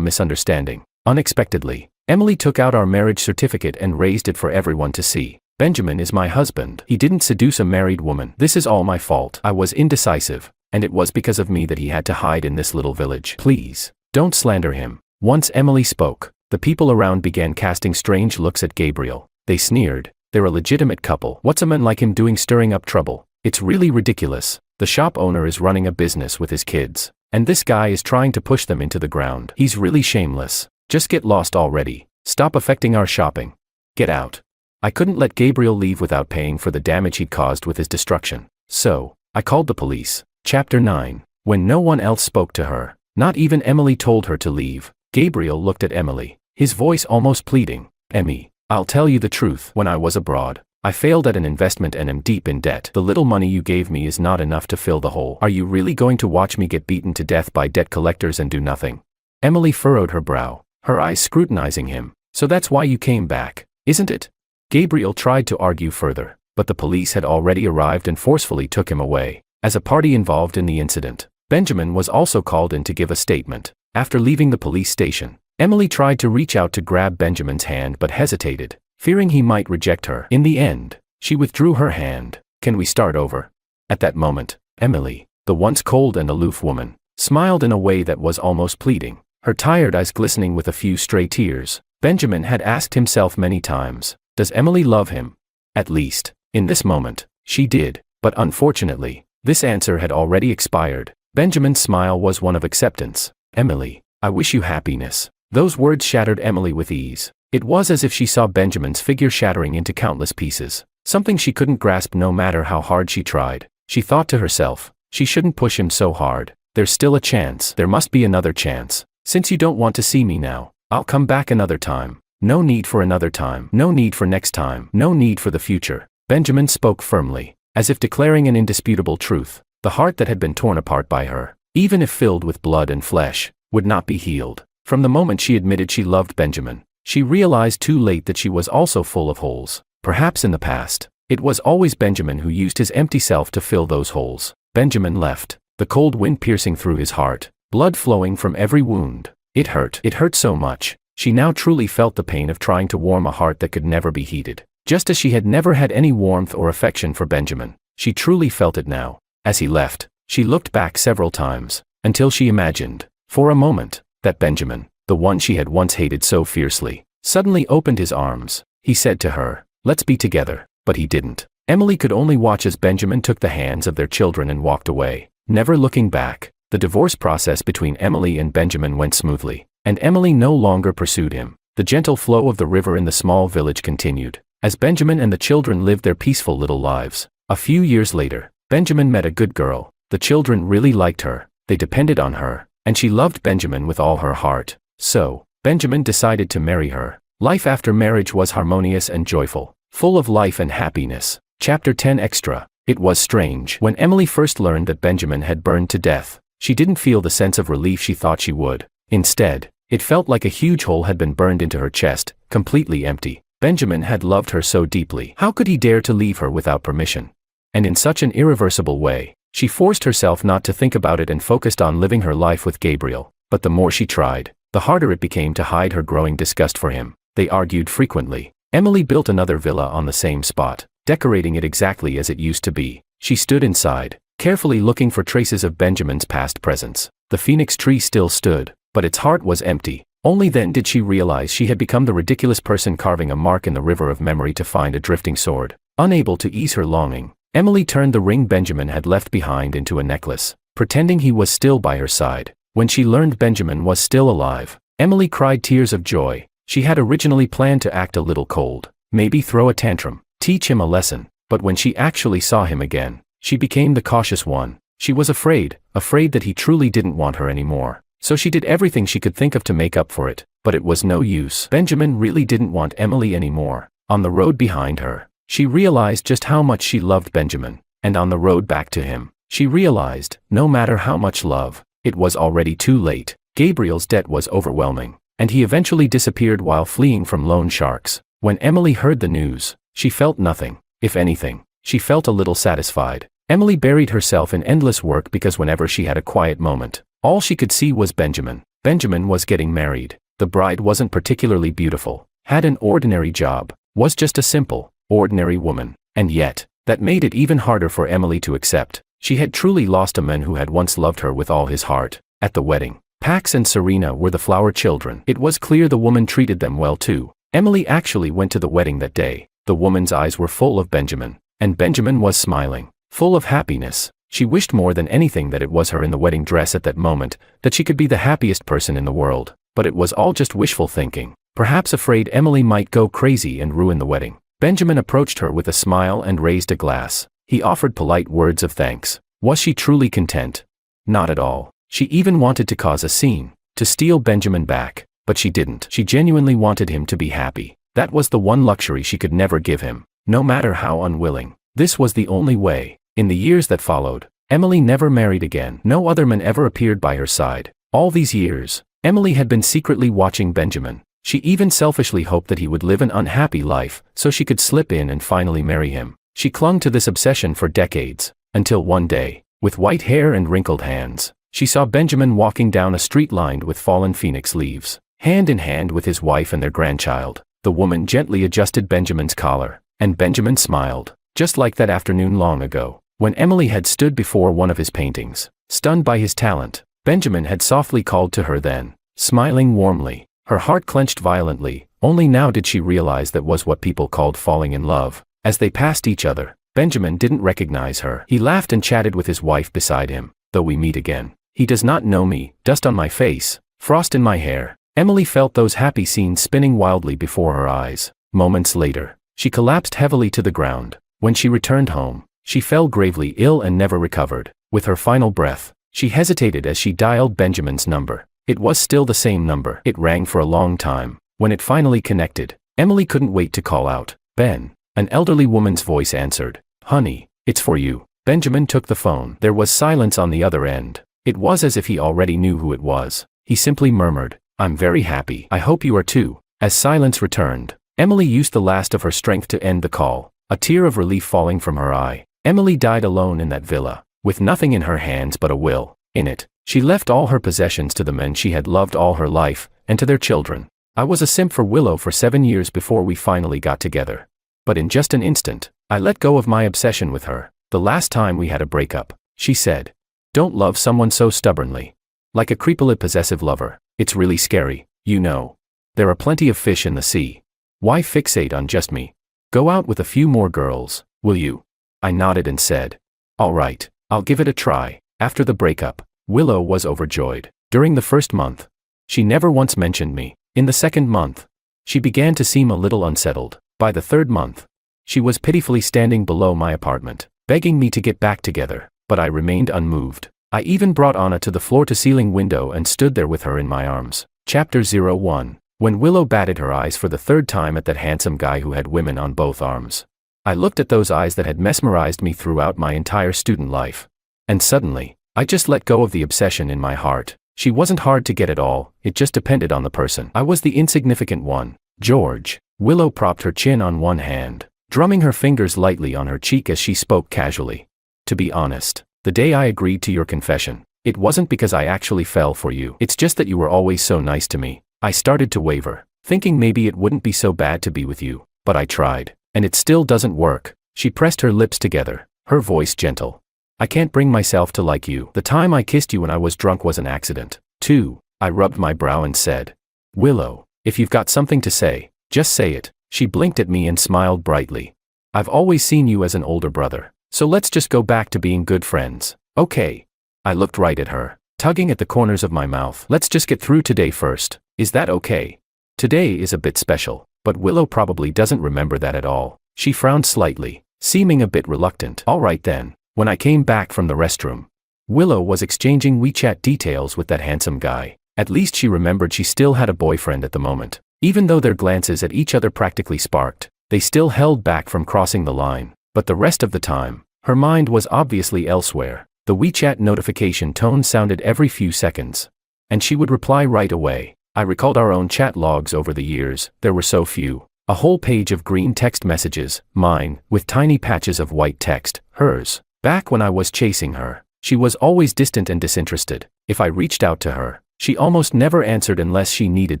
misunderstanding. Unexpectedly, Emily took out our marriage certificate and raised it for everyone to see. Benjamin is my husband. He didn't seduce a married woman. This is all my fault. I was indecisive, and it was because of me that he had to hide in this little village. Please, don't slander him. Once Emily spoke, the people around began casting strange looks at Gabriel. They sneered. They're a legitimate couple. What's a man like him doing stirring up trouble? It's really ridiculous. The shop owner is running a business with his kids, and this guy is trying to push them into the ground. He's really shameless. Just get lost already. Stop affecting our shopping. Get out. I couldn't let Gabriel leave without paying for the damage he'd caused with his destruction. So, I called the police. Chapter 9. When no one else spoke to her, not even Emily told her to leave, Gabriel looked at Emily, his voice almost pleading. Emmy, I'll tell you the truth. When I was abroad, I failed at an investment and am deep in debt. The little money you gave me is not enough to fill the hole. Are you really going to watch me get beaten to death by debt collectors and do nothing? Emily furrowed her brow, her eyes scrutinizing him. So that's why you came back, isn't it? Gabriel tried to argue further, but the police had already arrived and forcefully took him away. As a party involved in the incident, Benjamin was also called in to give a statement. After leaving the police station, Emily tried to reach out to grab Benjamin's hand but hesitated, fearing he might reject her. In the end, she withdrew her hand. Can we start over? At that moment, Emily, the once cold and aloof woman, smiled in a way that was almost pleading, her tired eyes glistening with a few stray tears. Benjamin had asked himself many times, does Emily love him? At least, in this moment, she did, but unfortunately, this answer had already expired. Benjamin's smile was one of acceptance. Emily, I wish you happiness. Those words shattered Emily with ease. It was as if she saw Benjamin's figure shattering into countless pieces, something she couldn't grasp no matter how hard she tried. She thought to herself, she shouldn't push him so hard. There's still a chance. There must be another chance. Since you don't want to see me now, I'll come back another time. No need for another time. No need for next time. No need for the future. Benjamin spoke firmly, as if declaring an indisputable truth. The heart that had been torn apart by her, even if filled with blood and flesh, would not be healed. From the moment she admitted she loved Benjamin, she realized too late that she was also full of holes. Perhaps in the past, it was always Benjamin who used his empty self to fill those holes. Benjamin left, the cold wind piercing through his heart, blood flowing from every wound. It hurt. It hurt so much. She now truly felt the pain of trying to warm a heart that could never be heated. Just as she had never had any warmth or affection for Benjamin, she truly felt it now. As he left, she looked back several times, until she imagined, for a moment, that Benjamin, the one she had once hated so fiercely, suddenly opened his arms. He said to her, "Let's be together," but he didn't. Emily could only watch as Benjamin took the hands of their children and walked away, never looking back. The divorce process between Emily and Benjamin went smoothly, and Emily no longer pursued him. The gentle flow of the river in the small village continued, as Benjamin and the children lived their peaceful little lives. A few years later, Benjamin met a good girl. The children really liked her, they depended on her, and she loved Benjamin with all her heart. So, Benjamin decided to marry her. Life after marriage was harmonious and joyful, full of life and happiness. Chapter 10 Extra. It was strange. When Emily first learned that Benjamin had burned to death, she didn't feel the sense of relief she thought she would. Instead, it felt like a huge hole had been burned into her chest, completely empty. Benjamin had loved her so deeply. How could he dare to leave her without permission? And in such an irreversible way, she forced herself not to think about it and focused on living her life with Gabriel. But the more she tried, the harder it became to hide her growing disgust for him. They argued frequently. Emily built another villa on the same spot, decorating it exactly as it used to be. She stood inside, carefully looking for traces of Benjamin's past presence. The phoenix tree still stood, but its heart was empty. Only then did she realize she had become the ridiculous person carving a mark in the river of memory to find a drifting sword. Unable to ease her longing, Emily turned the ring Benjamin had left behind into a necklace, pretending he was still by her side. When she learned Benjamin was still alive, Emily cried tears of joy. She had originally planned to act a little cold, maybe throw a tantrum, teach him a lesson, but when she actually saw him again, she became the cautious one. She was afraid that he truly didn't want her anymore. So she did everything she could think of to make up for it, but it was no use. Benjamin really didn't want Emily anymore. On the road behind her, she realized just how much she loved Benjamin, and on the road back to him, she realized, no matter how much love, it was already too late. Gabriel's debt was overwhelming, and he eventually disappeared while fleeing from loan sharks. When Emily heard the news, she felt nothing. If anything, she felt a little satisfied. Emily buried herself in endless work because whenever she had a quiet moment, all she could see was Benjamin. Benjamin was getting married. The bride wasn't particularly beautiful, had an ordinary job, was just a simple, ordinary woman. And yet, that made it even harder for Emily to accept. She had truly lost a man who had once loved her with all his heart. At the wedding, Pax and Serena were the flower children. It was clear the woman treated them well too. Emily actually went to the wedding that day. The woman's eyes were full of Benjamin, and Benjamin was smiling, full of happiness. She wished more than anything that it was her in the wedding dress at that moment, that she could be the happiest person in the world. But it was all just wishful thinking, perhaps afraid Emily might go crazy and ruin the wedding. Benjamin approached her with a smile and raised a glass. He offered polite words of thanks. Was she truly content? Not at all. She even wanted to cause a scene, to steal Benjamin back, but she didn't. She genuinely wanted him to be happy. That was the one luxury she could never give him, no matter how unwilling. This was the only way. In the years that followed, Emily never married again. No other man ever appeared by her side. All these years, Emily had been secretly watching Benjamin. She even selfishly hoped that he would live an unhappy life, so she could slip in and finally marry him. She clung to this obsession for decades, until one day, with white hair and wrinkled hands, she saw Benjamin walking down a street lined with fallen phoenix leaves, hand in hand with his wife and their grandchild. The woman gently adjusted Benjamin's collar, and Benjamin smiled, just like that afternoon long ago, when Emily had stood before one of his paintings. Stunned by his talent, Benjamin had softly called to her then, smiling warmly. Her heart clenched violently. Only now did she realize that was what people called falling in love. As they passed each other, Benjamin didn't recognize her. He laughed and chatted with his wife beside him. Though we meet again, he does not know me. Dust on my face, frost in my hair. Emily felt those happy scenes spinning wildly before her eyes. Moments later, she collapsed heavily to the ground. When she returned home, she fell gravely ill and never recovered. With her final breath, she hesitated as she dialed Benjamin's number. It was still the same number. It rang for a long time. When it finally connected, Emily couldn't wait to call out, "Ben." An elderly woman's voice answered, "Honey, it's for you." Benjamin took the phone. There was silence on the other end. It was as if he already knew who it was. He simply murmured, "I'm very happy. I hope you are too." As silence returned, Emily used the last of her strength to end the call, a tear of relief falling from her eye. Emily died alone in that villa, with nothing in her hands but a will. In it, she left all her possessions to the men she had loved all her life, and to their children. I was a simp for Willow for 7 years before we finally got together. But in just an instant, I let go of my obsession with her. The last time we had a breakup, she said, "Don't love someone so stubbornly. Like a creepily possessive lover. It's really scary, you know. There are plenty of fish in the sea. Why fixate on just me? Go out with a few more girls, will you?" I nodded and said, "All right, I'll give it a try." After the breakup, Willow was overjoyed. During the first month, she never once mentioned me. In the second month, she began to seem a little unsettled. By the third month, she was pitifully standing below my apartment, begging me to get back together, but I remained unmoved. I even brought Anna to the floor-to-ceiling window and stood there with her in my arms. Chapter 01. When Willow batted her eyes for the third time at that handsome guy who had women on both arms, I looked at those eyes that had mesmerized me throughout my entire student life. And suddenly, I just let go of the obsession in my heart. She wasn't hard to get at all, it just depended on the person. I was the insignificant one. George. Willow propped her chin on one hand, drumming her fingers lightly on her cheek as she spoke casually. "To be honest, the day I agreed to your confession, it wasn't because I actually fell for you. It's just that you were always so nice to me." I started to waver, thinking maybe it wouldn't be so bad to be with you, but I tried, and it still doesn't work. She pressed her lips together, her voice gentle. "I can't bring myself to like you. The time I kissed you when I was drunk was an accident, too." I rubbed my brow and said, "Willow, if you've got something to say, just say it." She blinked at me and smiled brightly. "I've always seen you as an older brother, so let's just go back to being good friends, okay?" I looked right at her, tugging at the corners of my mouth. "Let's just get through today first. Is that okay? Today is a bit special, but Willow probably doesn't remember that at all." She frowned slightly, seeming a bit reluctant. "All right then." When I came back from the restroom, Willow was exchanging WeChat details with that handsome guy. At least she remembered she still had a boyfriend at the moment. Even though their glances at each other practically sparked, they still held back from crossing the line. But the rest of the time, her mind was obviously elsewhere. The WeChat notification tone sounded every few seconds, and she would reply right away. I recalled our own chat logs over the years. There were so few. A whole page of green text messages, mine, with tiny patches of white text, hers. Back when I was chasing her, she was always distant and disinterested. If I reached out to her, she almost never answered unless she needed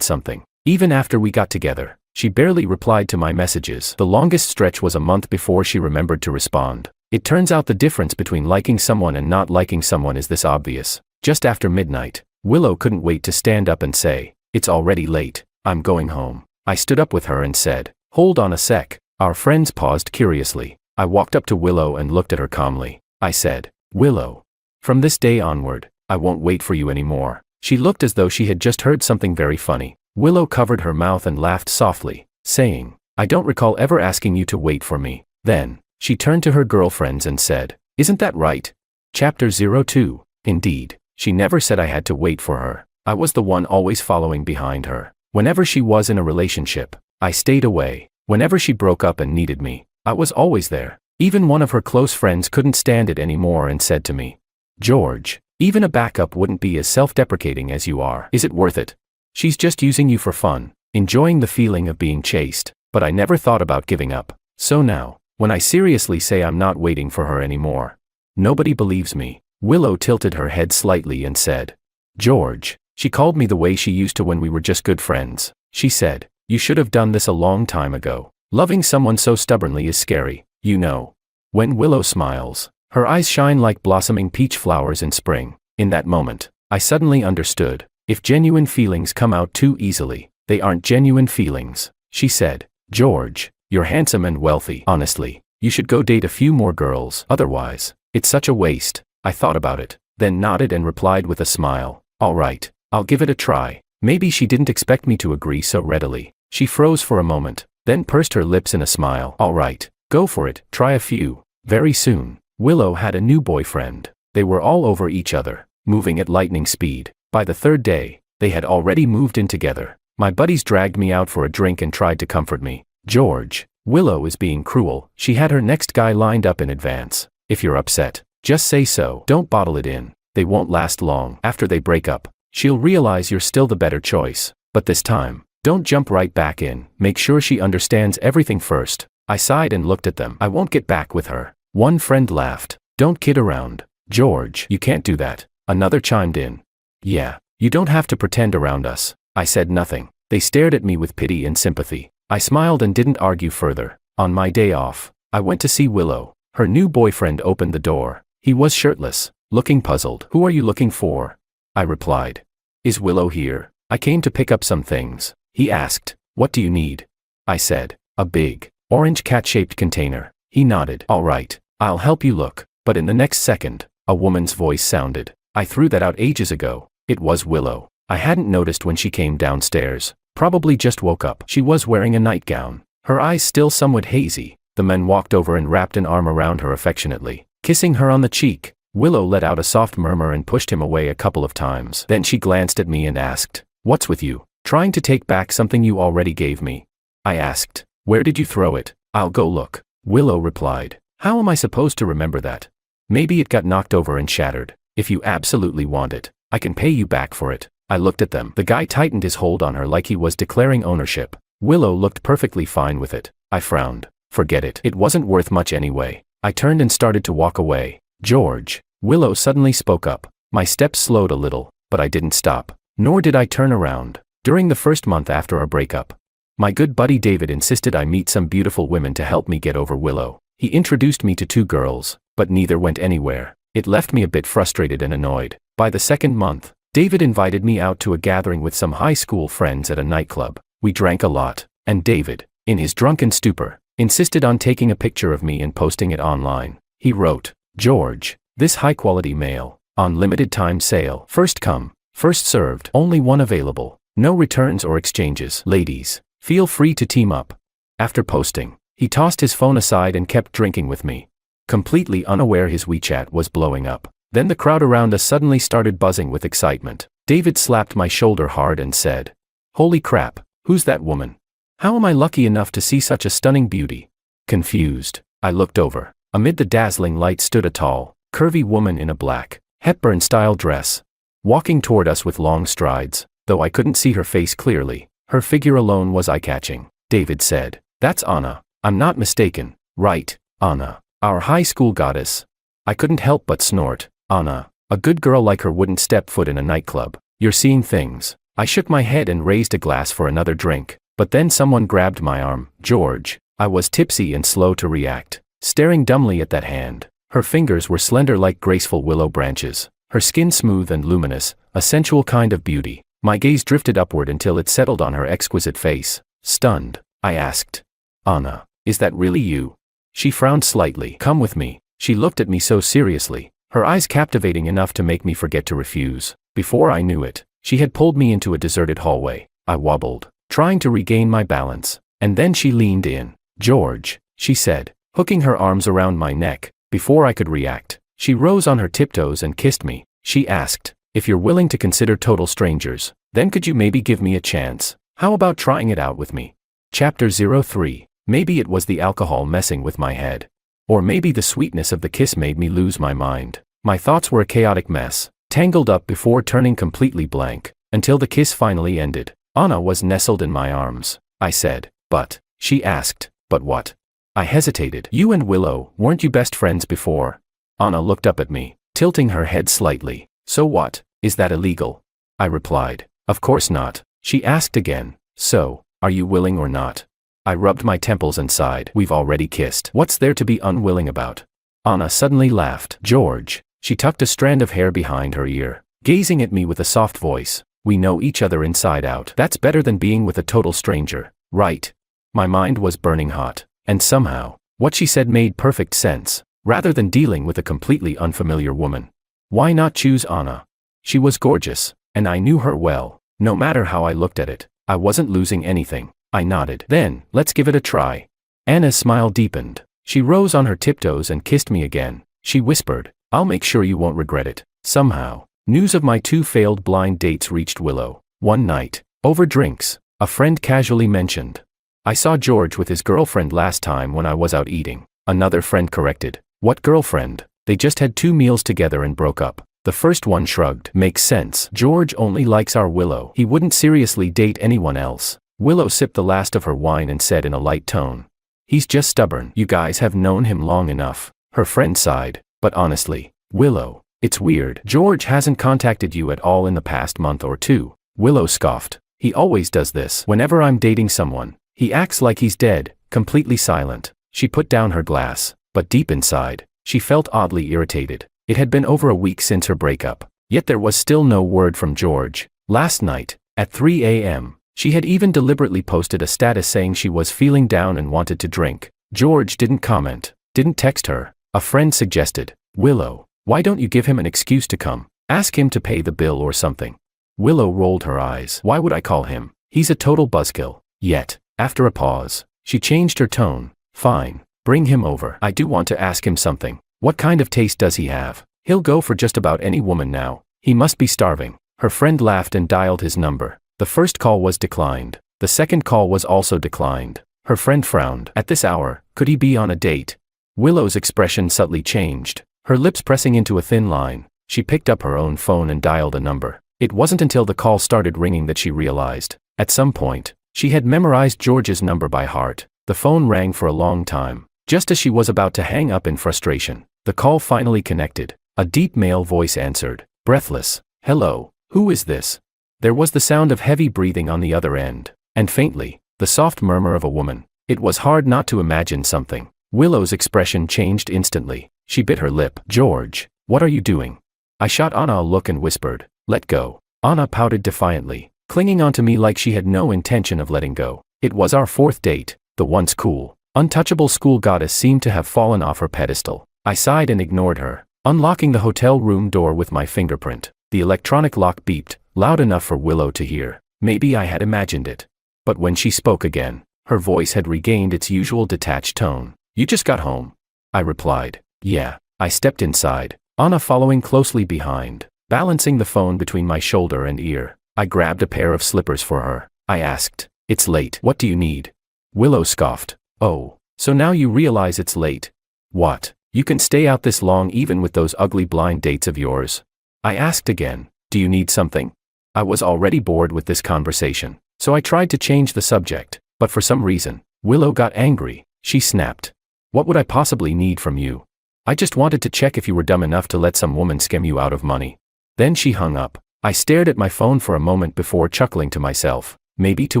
something. Even after we got together, she barely replied to my messages. The longest stretch was a month before she remembered to respond. It turns out the difference between liking someone and not liking someone is this obvious. Just after midnight, Willow couldn't wait to stand up and say, "It's already late, I'm going home." I stood up with her and said, "Hold on a sec." Our friends paused curiously. I walked up to Willow and looked at her calmly. I said, "Willow, from this day onward, I won't wait for you anymore." She looked as though she had just heard something very funny. Willow covered her mouth and laughed softly, saying, "I don't recall ever asking you to wait for me." Then, she turned to her girlfriends and said, "Isn't that right?" Chapter 02. Indeed, she never said I had to wait for her. I was the one always following behind her. Whenever she was in a relationship, I stayed away. Whenever she broke up and needed me, I was always there. Even one of her close friends couldn't stand it anymore and said to me, "George, even a backup wouldn't be as self-deprecating as you are. Is it worth it? She's just using you for fun, enjoying the feeling of being chased." But I never thought about giving up. So now, when I seriously say I'm not waiting for her anymore, nobody believes me. Willow tilted her head slightly and said, "George, she called me the way she used to when we were just good friends. She said, 'You should have done this a long time ago.' Loving someone so stubbornly is scary, you know." When Willow smiles, her eyes shine like blossoming peach flowers in spring. In that moment, I suddenly understood. If genuine feelings come out too easily, they aren't genuine feelings. She said, "George, you're handsome and wealthy. Honestly, you should go date a few more girls. Otherwise, it's such a waste." I thought about it, then nodded and replied with a smile, "All right, I'll give it a try." Maybe she didn't expect me to agree so readily. She froze for a moment, then pursed her lips in a smile. "All right, go for it, try a few." Very soon, Willow had a new boyfriend. They were all over each other, moving at lightning speed. By the third day, they had already moved in together. My buddies dragged me out for a drink and tried to comfort me. "George, Willow is being cruel. She had her next guy lined up in advance. If you're upset, just say so. Don't bottle it in. They won't last long. After they break up, she'll realize you're still the better choice. But this time, don't jump right back in. Make sure she understands everything first." I sighed and looked at them. "I won't get back with her." One friend laughed. "Don't kid around, George. You can't do that." Another chimed in. "Yeah, you don't have to pretend around us." I said nothing. They stared at me with pity and sympathy. I smiled and didn't argue further. On my day off, I went to see Willow. Her new boyfriend opened the door. He was shirtless, looking puzzled. "Who are you looking for?" I replied. "Is Willow here?" "I came to pick up some things." He asked, "What do you need?" I said, "A big, orange cat-shaped container." He nodded. "All right, I'll help you look." But in the next second, a woman's voice sounded. I threw that out ages ago. It was Willow. I hadn't noticed when she came downstairs. Probably just woke up. She was wearing a nightgown, her eyes still somewhat hazy. The man walked over and wrapped an arm around her affectionately, kissing her on the cheek. Willow let out a soft murmur and pushed him away a couple of times. Then she glanced at me and asked, "What's with you? Trying to take back something you already gave me?" I asked, "Where did you throw it?" "I'll go look." Willow replied, "How am I supposed to remember that? Maybe it got knocked over and shattered. If you absolutely want it, I can pay you back for it." I looked at them. The guy tightened his hold on her like he was declaring ownership. Willow looked perfectly fine with it. I frowned. Forget it. It wasn't worth much anyway. I turned and started to walk away. "George," Willow suddenly spoke up. My steps slowed a little, but I didn't stop. Nor did I turn around. During the first month after our breakup, my good buddy David insisted I meet some beautiful women to help me get over Willow. He introduced me to 2 girls, but neither went anywhere. It left me a bit frustrated and annoyed. By the second month, David invited me out to a gathering with some high school friends at a nightclub. We drank a lot, and David, in his drunken stupor, insisted on taking a picture of me and posting it online. He wrote, "George, this high-quality mail, on limited time sale. First come, first served. Only one available. No returns or exchanges. Ladies, feel free to team up." After posting, he tossed his phone aside and kept drinking with me, completely unaware his WeChat was blowing up. Then the crowd around us suddenly started buzzing with excitement. David slapped my shoulder hard and said, "Holy crap, who's that woman? How am I lucky enough to see such a stunning beauty?" Confused, I looked over. Amid the dazzling light stood a tall, curvy woman in a black, Hepburn-style dress, walking toward us with long strides. Though I couldn't see her face clearly, her figure alone was eye-catching. David said. That's Anna. I'm not mistaken, right, Anna? Our high school goddess. I couldn't help but snort. Anna. A good girl like her wouldn't step foot in a nightclub. You're seeing things. I shook my head and raised a glass for another drink. But then someone grabbed my arm. George. I was tipsy and slow to react, staring dumbly at that hand. Her fingers were slender like graceful willow branches, her skin smooth and luminous, a sensual kind of beauty. My gaze drifted upward until it settled on her exquisite face. Stunned, I asked, Anna, is that really you? She frowned slightly. Come with me. She looked at me so seriously, her eyes captivating enough to make me forget to refuse. Before I knew it, she had pulled me into a deserted hallway. I wobbled, trying to regain my balance, and then she leaned in. George, she said, hooking her arms around my neck. Before I could react, she rose on her tiptoes and kissed me. She asked, if you're willing to consider total strangers, then could you maybe give me a chance? How about trying it out with me? Chapter 03. Maybe it was the alcohol messing with my head. Or maybe the sweetness of the kiss made me lose my mind. My thoughts were a chaotic mess, tangled up before turning completely blank, until the kiss finally ended. Anna was nestled in my arms. I said, but, she asked, but what? I hesitated. You and Willow, weren't you best friends before? Anna looked up at me, tilting her head slightly. So what? Is that illegal? I replied. Of course not. She asked again. So, are you willing or not? I rubbed my temples and sighed. We've already kissed. What's there to be unwilling about? Anna suddenly laughed. George. She tucked a strand of hair behind her ear, gazing at me with a soft voice. We know each other inside out. That's better than being with a total stranger, right? My mind was burning hot. And somehow, what she said made perfect sense. Rather than dealing with a completely unfamiliar woman, why not choose Anna? She was gorgeous, and I knew her well. No matter how I looked at it, I wasn't losing anything. I nodded. Then, let's give it a try. Anna's smile deepened. She rose on her tiptoes and kissed me again. She whispered, I'll make sure you won't regret it. Somehow, news of my 2 failed blind dates reached Willow. One night, over drinks, a friend casually mentioned, I saw George with his girlfriend last time when I was out eating. Another friend corrected. What girlfriend? They just had 2 meals together and broke up. The first one shrugged. Makes sense. George only likes our Willow. He wouldn't seriously date anyone else. Willow sipped the last of her wine and said in a light tone, he's just stubborn. You guys have known him long enough. Her friend sighed. But honestly, Willow, it's weird. George hasn't contacted you at all in the past month or 2. Willow scoffed. He always does this. Whenever I'm dating someone, he acts like he's dead, completely silent. She put down her glass, but deep inside, she felt oddly irritated. It had been over a week since her breakup, yet there was still no word from George. Last night, at 3 a.m., she had even deliberately posted a status saying she was feeling down and wanted to drink. George didn't comment, didn't text her. A friend suggested, Willow, why don't you give him an excuse to come? Ask him to pay the bill or something. Willow rolled her eyes. Why would I call him? He's a total buzzkill. Yet, after a pause, she changed her tone. Fine, bring him over. I do want to ask him something. What kind of taste does he have? He'll go for just about any woman now. He must be starving. Her friend laughed and dialed his number. The first call was declined. The second call was also declined. Her friend frowned. At this hour, could he be on a date? Willow's expression subtly changed, her lips pressing into a thin line. She picked up her own phone and dialed a number. It wasn't until the call started ringing that she realized, at some point, she had memorized George's number by heart. The phone rang for a long time. Just as she was about to hang up in frustration, the call finally connected. A deep male voice answered. Breathless. Hello, who is this? There was the sound of heavy breathing on the other end, and faintly, the soft murmur of a woman. It was hard not to imagine something. Willow's expression changed instantly. She bit her lip. George, what are you doing? I shot Anna a look and whispered, let go. Anna pouted defiantly, clinging onto me like she had no intention of letting go. It was our 4th date. The once cool, untouchable school goddess seemed to have fallen off her pedestal. I sighed and ignored her, unlocking the hotel room door with my fingerprint. The electronic lock beeped, loud enough for Willow to hear. Maybe I had imagined it. But when she spoke again, her voice had regained its usual detached tone. You just got home? I replied. Yeah. I stepped inside, Anna following closely behind, balancing the phone between my shoulder and ear. I grabbed a pair of slippers for her. I asked, it's late. What do you need? Willow scoffed. Oh, so now you realize it's late. What? You can stay out this long even with those ugly blind dates of yours? I asked again, do you need something? I was already bored with this conversation, so I tried to change the subject. But for some reason, Willow got angry. She snapped. "What would I possibly need from you? I just wanted to check if you were dumb enough to let some woman scam you out of money." Then she hung up. I stared at my phone for a moment before chuckling to myself, maybe to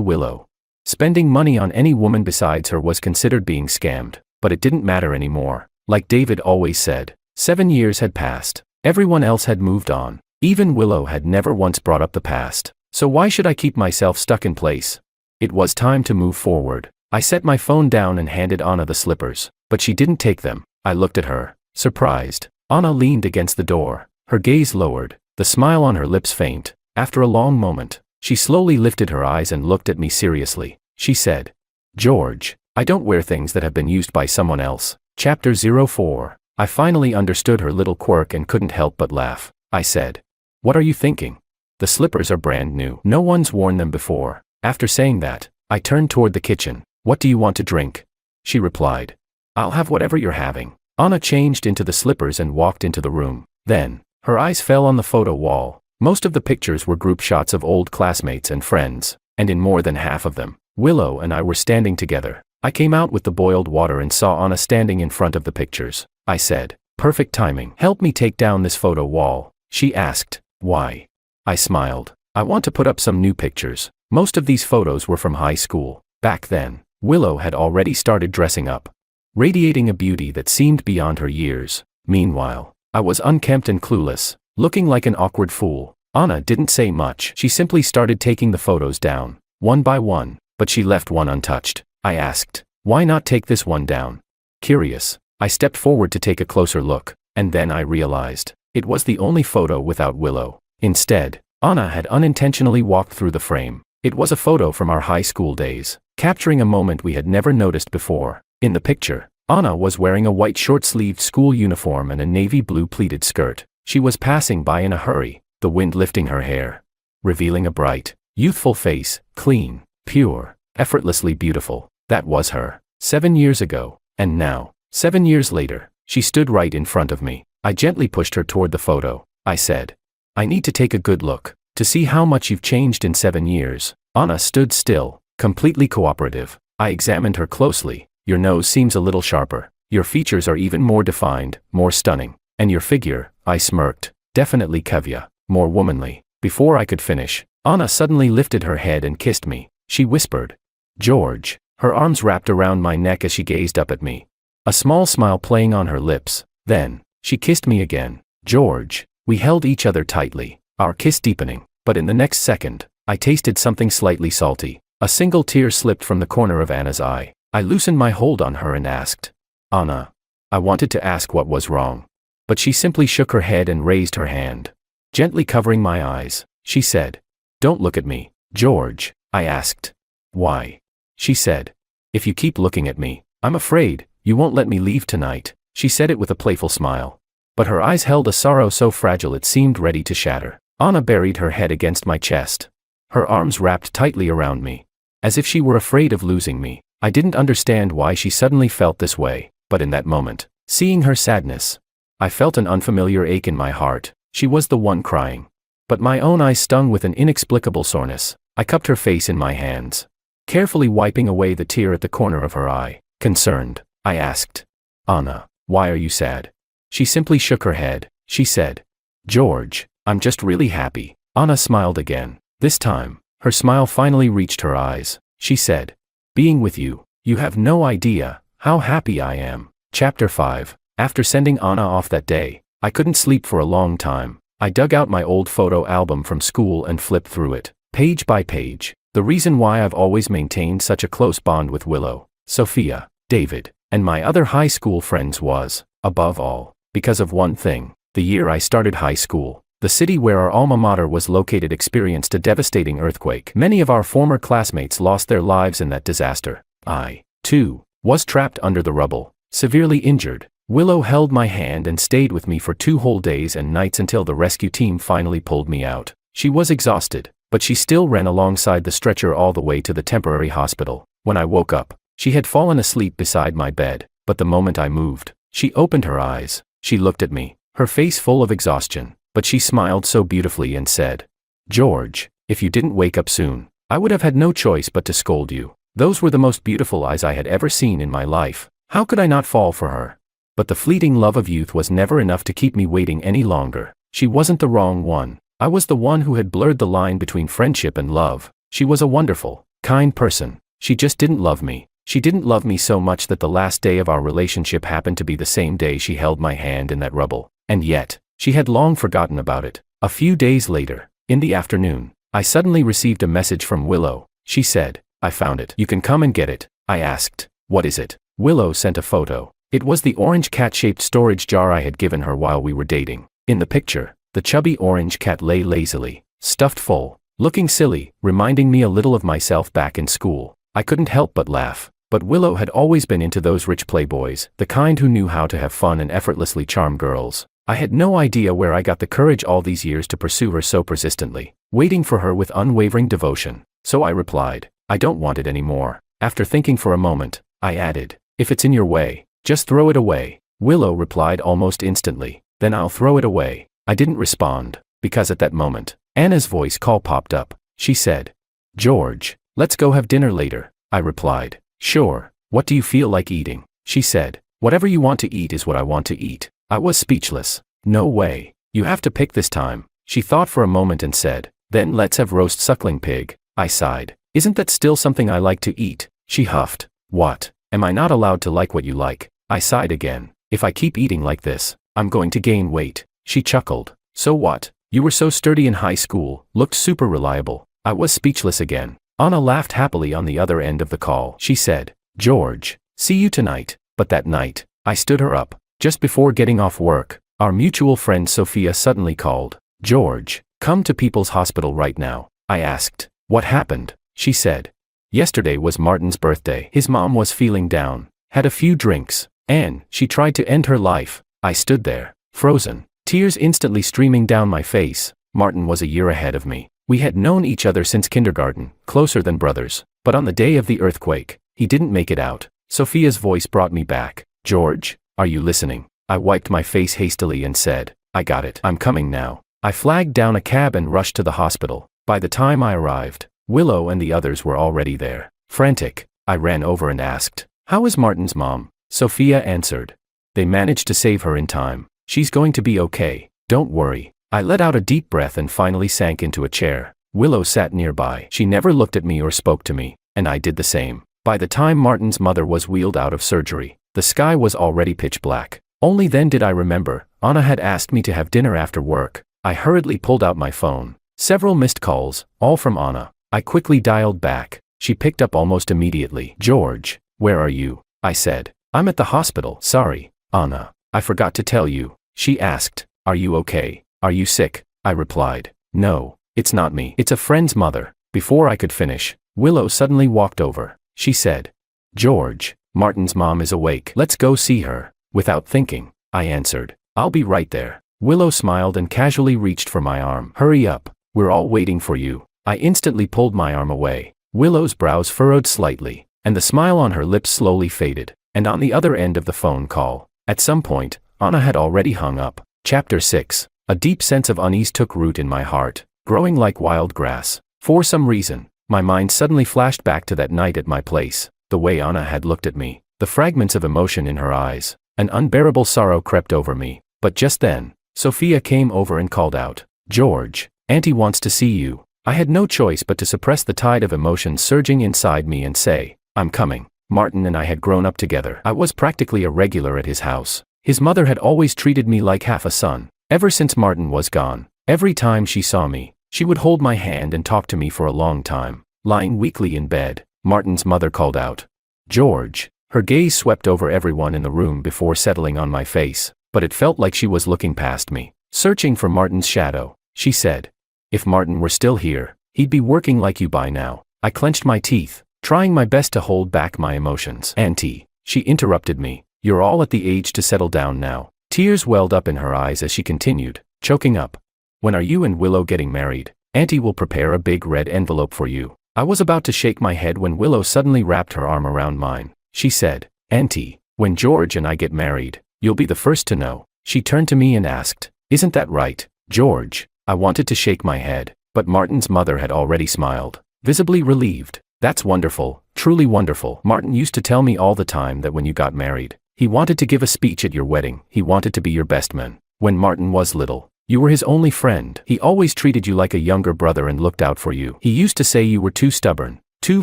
Willow. Spending money on any woman besides her was considered being scammed, but it didn't matter anymore. Like David always said, 7 years had passed. Everyone else had moved on. Even Willow had never once brought up the past. So why should I keep myself stuck in place? It was time to move forward. I set my phone down and handed Anna the slippers, but she didn't take them. I looked at her, surprised. Anna leaned against the door, her gaze lowered, the smile on her lips faint. After a long moment, she slowly lifted her eyes and looked at me seriously. She said, "George, I don't wear things that have been used by someone else." Chapter 04. I finally understood her little quirk and couldn't help but laugh. I said, "What are you thinking? The slippers are brand new. No one's worn them before." After saying that, I turned toward the kitchen. "What do you want to drink?" She replied, "I'll have whatever you're having." Anna changed into the slippers and walked into the room. Then, her eyes fell on the photo wall. Most of the pictures were group shots of old classmates and friends, and in more than half of them, Willow and I were standing together. I came out with the boiled water and saw Anna standing in front of the pictures. I said, "Perfect timing. Help me take down this photo wall." She asked, "Why?" I smiled. "I want to put up some new pictures." Most of these photos were from high school. Back then, Willow had already started dressing up, radiating a beauty that seemed beyond her years. Meanwhile, I was unkempt and clueless, looking like an awkward fool. Anna didn't say much. She simply started taking the photos down, one by one, but she left one untouched. I asked, "Why not take this one down?" Curious, I stepped forward to take a closer look, and then I realized it was the only photo without Willow. Instead, Anna had unintentionally walked through the frame. It was a photo from our high school days, capturing a moment we had never noticed before. In the picture, Anna was wearing a white short-sleeved school uniform and a navy blue pleated skirt. She was passing by in a hurry, the wind lifting her hair, revealing a bright, youthful face, clean, pure, effortlessly beautiful. That was her. 7 years ago, and now, 7 years later, she stood right in front of me. I gently pushed her toward the photo. I said, "I need to take a good look, to see how much you've changed in 7 years." Anna stood still, completely cooperative. I examined her closely. "Your nose seems a little sharper. Your features are even more defined, more stunning. And your figure," I smirked, "definitely Kavya, more womanly." Before I could finish, Anna suddenly lifted her head and kissed me. She whispered, "George." Her arms wrapped around my neck as she gazed up at me, a small smile playing on her lips. Then, she kissed me again. "George." We held each other tightly, our kiss deepening, but in the next second, I tasted something slightly salty. A single tear slipped from the corner of Anna's eye. I loosened my hold on her and asked, "Anna." I wanted to ask what was wrong, but she simply shook her head and raised her hand, gently covering my eyes. She said, "Don't look at me, George." I asked, "Why?" She said, "If you keep looking at me, I'm afraid you won't let me leave tonight." She said it with a playful smile, but her eyes held a sorrow so fragile it seemed ready to shatter. Anna buried her head against my chest, her arms wrapped tightly around me, as if she were afraid of losing me. I didn't understand why she suddenly felt this way, but in that moment, seeing her sadness, I felt an unfamiliar ache in my heart. She was the one crying, but my own eyes stung with an inexplicable soreness. I cupped her face in my hands, carefully wiping away the tear at the corner of her eye. Concerned, I asked, "Anna, why are you sad?" She simply shook her head. She said, "George, I'm just really happy." Anna smiled again. This time, her smile finally reached her eyes. She said, "Being with you, you have no idea how happy I am." Chapter 5. After sending Anna off that day, I couldn't sleep for a long time. I dug out my old photo album from school and flipped through it, page by page. The reason why I've always maintained such a close bond with Willow, Sophia, David, and my other high school friends was, above all, because of one thing. The year I started high school, the city where our alma mater was located experienced a devastating earthquake. Many of our former classmates lost their lives in that disaster. I, too, was trapped under the rubble, severely injured. Willow held my hand and stayed with me for 2 whole days and nights until the rescue team finally pulled me out. She was exhausted, but she still ran alongside the stretcher all the way to the temporary hospital. When I woke up, she had fallen asleep beside my bed, but the moment I moved, she opened her eyes. She looked at me, her face full of exhaustion, but she smiled so beautifully and said, "George, if you didn't wake up soon, I would have had no choice but to scold you." Those were the most beautiful eyes I had ever seen in my life. How could I not fall for her? But the fleeting love of youth was never enough to keep me waiting any longer. She wasn't the wrong one. I was the one who had blurred the line between friendship and love. She was a wonderful, kind person. She just didn't love me. She didn't love me so much that the last day of our relationship happened to be the same day she held my hand in that rubble. And yet, she had long forgotten about it. A few days later, in the afternoon, I suddenly received a message from Willow. She said, "I found it. You can come and get it." I asked, "What is it?" Willow sent a photo. It was the orange cat-shaped storage jar I had given her while we were dating. In the picture, the chubby orange cat lay lazily, stuffed full, looking silly, reminding me a little of myself back in school. I couldn't help but laugh. But Willow had always been into those rich playboys, the kind who knew how to have fun and effortlessly charm girls. I had no idea where I got the courage all these years to pursue her so persistently, waiting for her with unwavering devotion. So I replied, "I don't want it anymore." After thinking for a moment, I added, "If it's in your way, just throw it away." Willow replied almost instantly, "Then I'll throw it away." I didn't respond, because at that moment, Anna's voice call popped up. She said, "George, let's go have dinner later." I replied, "Sure, what do you feel like eating?" She said, "Whatever you want to eat is what I want to eat." I was speechless. "No way. You have to pick this time." She thought for a moment and said, "Then let's have roast suckling pig." I sighed. "Isn't that still something I like to eat?" She huffed. "What? Am I not allowed to like what you like?" I sighed again. "If I keep eating like this, I'm going to gain weight." She chuckled. "So what? You were so sturdy in high school, looked super reliable." I was speechless again. Anna laughed happily on the other end of the call. She said, "George, see you tonight." But that night, I stood her up. Just before getting off work, our mutual friend Sophia suddenly called. "George, come to People's Hospital right now." I asked, "What happened?" She said, "Yesterday was Martin's birthday. His mom was feeling down, had a few drinks, and she tried to end her life." I stood there, frozen, tears instantly streaming down my face. Martin was a year ahead of me. We had known each other since kindergarten, closer than brothers. But on the day of the earthquake, he didn't make it out. Sophia's voice brought me back. "George, are you listening?" I wiped my face hastily and said, "I got it. I'm coming now." I flagged down a cab and rushed to the hospital. By the time I arrived, Willow and the others were already there. Frantic, I ran over and asked, "How is Martin's mom?" Sophia answered, "They managed to save her in time. She's going to be okay. Don't worry." I let out a deep breath and finally sank into a chair. Willow sat nearby. She never looked at me or spoke to me, and I did the same. By the time Martin's mother was wheeled out of surgery, the sky was already pitch black. Only then did I remember, Anna had asked me to have dinner after work. I hurriedly pulled out my phone. Several missed calls, all from Anna. I quickly dialed back. She picked up almost immediately. "George, where are you?" I said. "I'm at the hospital." "Sorry, Anna, I forgot to tell you." She asked, "Are you okay? Are you sick?" I replied, "No, it's not me. It's a friend's mother." Before I could finish, Willow suddenly walked over. She said, "George, Martin's mom is awake. Let's go see her." Without thinking, I answered, "I'll be right there." Willow smiled and casually reached for my arm. "Hurry up, we're all waiting for you." I instantly pulled my arm away. Willow's brows furrowed slightly, and the smile on her lips slowly faded. And on the other end of the phone call, at some point, Anna had already hung up. Chapter 6. A deep sense of unease took root in my heart, growing like wild grass. For some reason, my mind suddenly flashed back to that night at my place, the way Anna had looked at me, the fragments of emotion in her eyes. An unbearable sorrow crept over me. But just then, Sophia came over and called out, "George, Auntie wants to see you." I had no choice but to suppress the tide of emotion surging inside me and say, "I'm coming." Martin and I had grown up together. I was practically a regular at his house. His mother had always treated me like half a son. Ever since Martin was gone, every time she saw me, she would hold my hand and talk to me for a long time. Lying weakly in bed, Martin's mother called out, "George." Her gaze swept over everyone in the room before settling on my face, but it felt like she was looking past me, searching for Martin's shadow. She said, "If Martin were still here, he'd be working like you by now." I clenched my teeth, trying my best to hold back my emotions. "Auntie," she interrupted me, "you're all at the age to settle down now." Tears welled up in her eyes as she continued, choking up. "When are you and Willow getting married? Auntie will prepare a big red envelope for you." I was about to shake my head when Willow suddenly wrapped her arm around mine. She said, "Auntie, when George and I get married, you'll be the first to know." She turned to me and asked, "Isn't that right, George?" I wanted to shake my head, but Martin's mother had already smiled, visibly relieved. That's wonderful, truly wonderful. Martin used to tell me all the time that when you got married, he wanted to give a speech at your wedding. He wanted to be your best man. When Martin was little, you were his only friend. He always treated you like a younger brother and looked out for you. He used to say you were too stubborn, too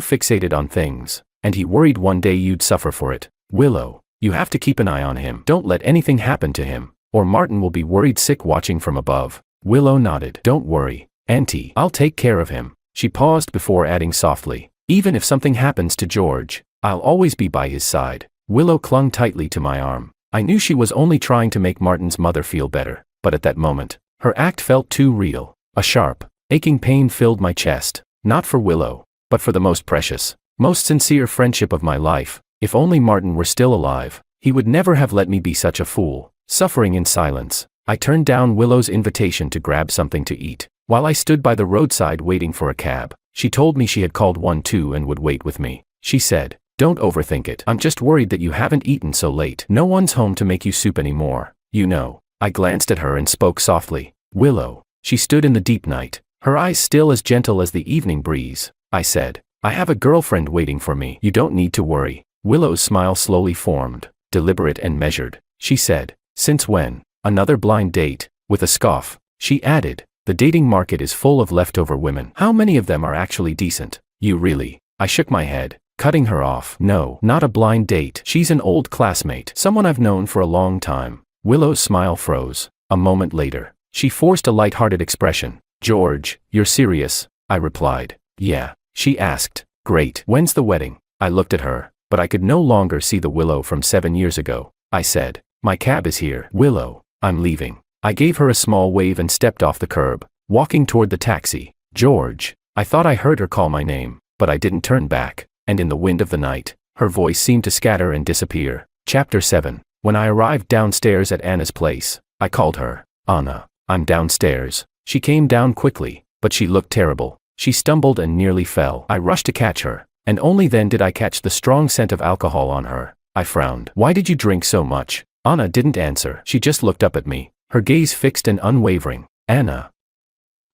fixated on things, and he worried one day you'd suffer for it. Willow, you have to keep an eye on him. Don't let anything happen to him, or Martin will be worried sick watching from above. Willow nodded. Don't worry, Auntie. I'll take care of him. She paused before adding softly, even if something happens to George, I'll always be by his side. Willow clung tightly to my arm. I knew she was only trying to make Martin's mother feel better, but at that moment, her act felt too real. A sharp, aching pain filled my chest, not for Willow, but for the most precious, most sincere friendship of my life. If only Martin were still alive, he would never have let me be such a fool. Suffering in silence, I turned down Willow's invitation to grab something to eat. While I stood by the roadside waiting for a cab, she told me she had called one too and would wait with me. She said, "Don't overthink it. I'm just worried that you haven't eaten so late. No one's home to make you soup anymore, you know." I glanced at her and spoke softly. "Willow." She stood in the deep night, her eyes still as gentle as the evening breeze. I said, "I have a girlfriend waiting for me. You don't need to worry." Willow's smile slowly formed, deliberate and measured. She said, "Since when?" "Another blind date." With a scoff, she added, "The dating market is full of leftover women. How many of them are actually decent?" "You really?" I shook my head, cutting her off. "No, not a blind date. She's an old classmate, someone I've known for a long time." Willow's smile froze. A moment later, she forced a light-hearted expression. "George, you're serious?" I replied. "Yeah." She asked, "Great. When's the wedding?" I looked at her, but I could no longer see the Willow from 7 years ago. I said, "My cab is here." "Willow, I'm leaving." I gave her a small wave and stepped off the curb, walking toward the taxi. "George." I thought I heard her call my name, but I didn't turn back, and in the wind of the night, her voice seemed to scatter and disappear. Chapter 7. When I arrived downstairs at Anna's place, I called her. "Anna, I'm downstairs." She came down quickly, but she looked terrible. She stumbled and nearly fell. I rushed to catch her, and only then did I catch the strong scent of alcohol on her. I frowned. "Why did you drink so much?" Anna didn't answer. She just looked up at me, her gaze fixed and unwavering. "Anna."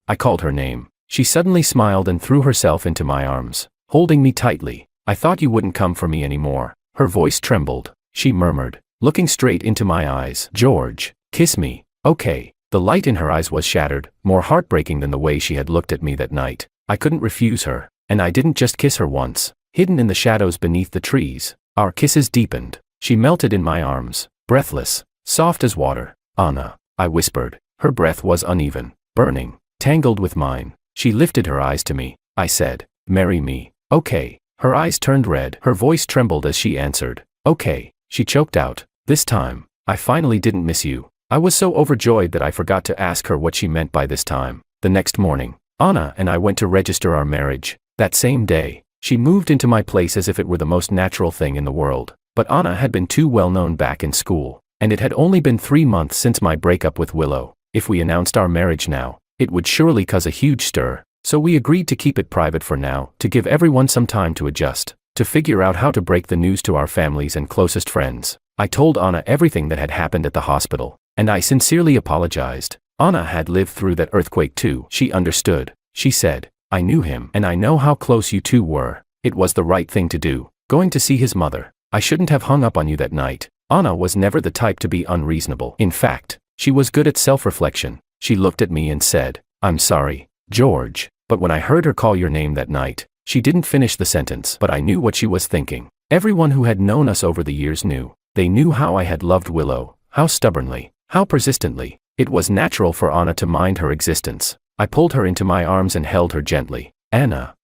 I called her name. She suddenly smiled and threw herself into my arms, holding me tightly. "I thought you wouldn't come for me anymore." Her voice trembled. She murmured, looking straight into my eyes, "George, kiss me." "Okay." The light in her eyes was shattered, more heartbreaking than the way she had looked at me that night. I couldn't refuse her, and I didn't just kiss her once. Hidden in the shadows beneath the trees, our kisses deepened. She melted in my arms, breathless, soft as water. "Anna," I whispered. Her breath was uneven, burning, tangled with mine. She lifted her eyes to me. I said, "Marry me." "Okay." Her eyes turned red. Her voice trembled as she answered, "Okay." She choked out, "This time, I finally didn't miss you." I was so overjoyed that I forgot to ask her what she meant by this time. The next morning, Anna and I went to register our marriage. That same day, she moved into my place as if it were the most natural thing in the world. But Anna had been too well known back in school, and it had only been 3 months since my breakup with Willow. If we announced our marriage now, it would surely cause a huge stir. So we agreed to keep it private for now, to give everyone some time to adjust, to figure out how to break the news to our families and closest friends. I told Anna everything that had happened at the hospital, and I sincerely apologized. Anna had lived through that earthquake too. She understood. She said, "I knew him, and I know how close you two were. It was the right thing to do, going to see his mother. I shouldn't have hung up on you that night." Anna was never the type to be unreasonable. In fact, she was good at self-reflection. She looked at me and said, "I'm sorry, George." But when I heard her call your name that night, she didn't finish the sentence. But I knew what she was thinking. Everyone who had known us over the years knew. They knew how I had loved Willow, how stubbornly, how persistently. It was natural for Anna to mind her existence. I pulled her into my arms and held her gently. "Anna,"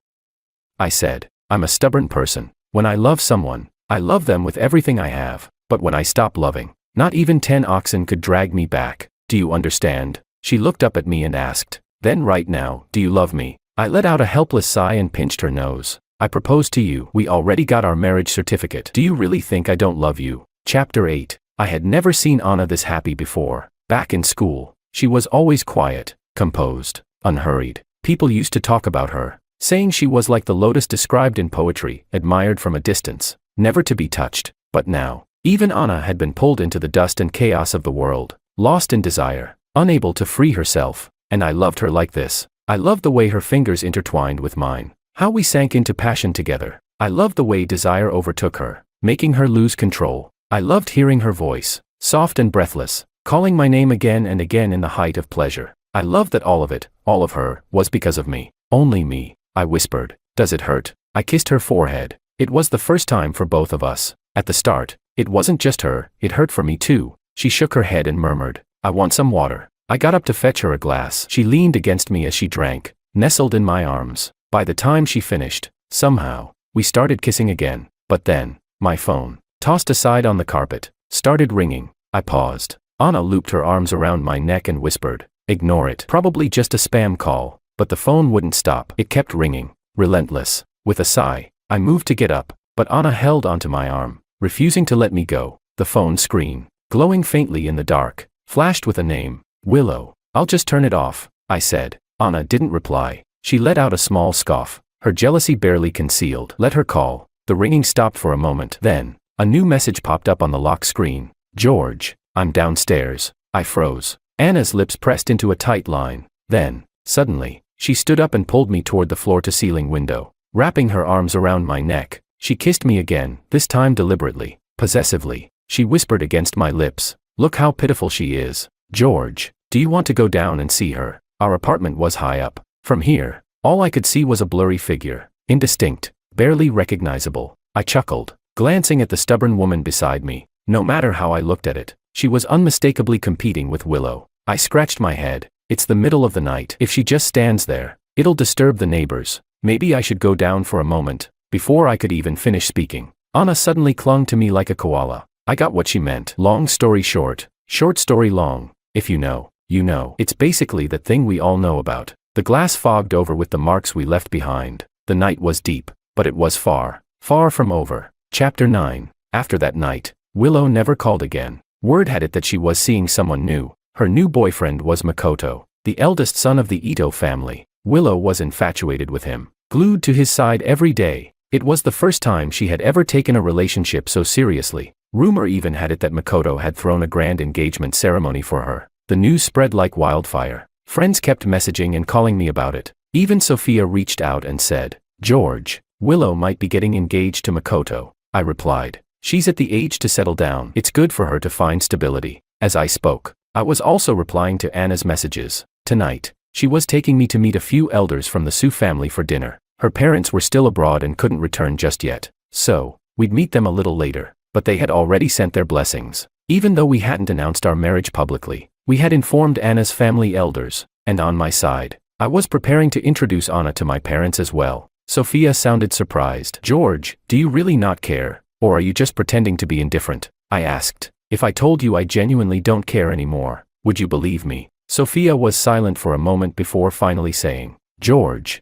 I said, "I'm a stubborn person. When I love someone, I love them with everything I have. But when I stop loving, not even 10 oxen could drag me back. Do you understand?" She looked up at me and asked, "Then right now, do you love me?" I let out a helpless sigh and pinched her nose. "I proposed to you. We already got our marriage certificate. Do you really think I don't love you?" Chapter 8. I had never seen Anna this happy before. Back in school, she was always quiet, composed, unhurried. People used to talk about her, saying she was like the lotus described in poetry, admired from a distance, never to be touched. But now, even Anna had been pulled into the dust and chaos of the world, lost in desire, unable to free herself, and I loved her like this. I loved the way her fingers intertwined with mine, How we sank into passion together. I loved the way desire overtook her, making her lose control. I loved hearing her voice, soft and breathless, calling my name again and again in the height of pleasure. I loved that all of it, all of her, was because of me. Only me. I whispered. Does it hurt? I kissed her forehead. It was the first time for both of us. At the start, it wasn't just her, it hurt for me too. She shook her head and murmured, I want some water. I got up to fetch her a glass. She leaned against me as she drank, nestled in my arms. By the time she finished, somehow, we started kissing again. But then, my phone, tossed aside on the carpet, started ringing. I paused. Anna looped her arms around my neck and whispered, ignore it. Probably just a spam call. But the phone wouldn't stop. It kept ringing, relentless. With a sigh, I moved to get up, but Anna held onto my arm, refusing to let me go. The phone screen, glowing faintly in the dark, flashed with a name, Willow. I'll just turn it off, I said. Anna didn't reply. She let out a small scoff, her jealousy barely concealed. Let her call. The ringing stopped for a moment. Then, a new message popped up on the lock screen. George, I'm downstairs. I froze. Anna's lips pressed into a tight line. Then, suddenly, she stood up and pulled me toward the floor-to-ceiling window. Wrapping her arms around my neck, she kissed me again, this time deliberately, possessively. She whispered against my lips, look how pitiful she is. George, do you want to go down and see her? Our apartment was high up. From here, all I could see was a blurry figure, indistinct, barely recognizable. I chuckled, glancing at the stubborn woman beside me. No matter how I looked at it, she was unmistakably competing with Willow. I scratched my head. It's the middle of the night. If she just stands there, it'll disturb the neighbors. Maybe I should go down for a moment. Before I could even finish speaking, Anna suddenly clung to me like a koala. I got what she meant. Long story short, short story long. If you know, you know. It's basically the thing we all know about. The glass fogged over with the marks we left behind. The night was deep, but it was far, far from over. Chapter 9. After that night, Willow never called again. Word had it that she was seeing someone new. Her new boyfriend was Makoto, the eldest son of the Ito family. Willow was infatuated with him, glued to his side every day. It was the first time she had ever taken a relationship so seriously. Rumor even had it that Makoto had thrown a grand engagement ceremony for her. The news spread like wildfire. Friends kept messaging and calling me about it. Even Sophia reached out and said, George, Willow might be getting engaged to Makoto. I replied, she's at the age to settle down. It's good for her to find stability. As I spoke, I was also replying to Anna's messages. Tonight, she was taking me to meet a few elders from the Su family for dinner. Her parents were still abroad and couldn't return just yet. So, we'd meet them a little later. But they had already sent their blessings. Even though we hadn't announced our marriage publicly, we had informed Anna's family elders. And on my side, I was preparing to introduce Anna to my parents as well. Sophia sounded surprised. George, do you really not care? Or are you just pretending to be indifferent? I asked. If I told you I genuinely don't care anymore, would you believe me? Sophia was silent for a moment before finally saying, George,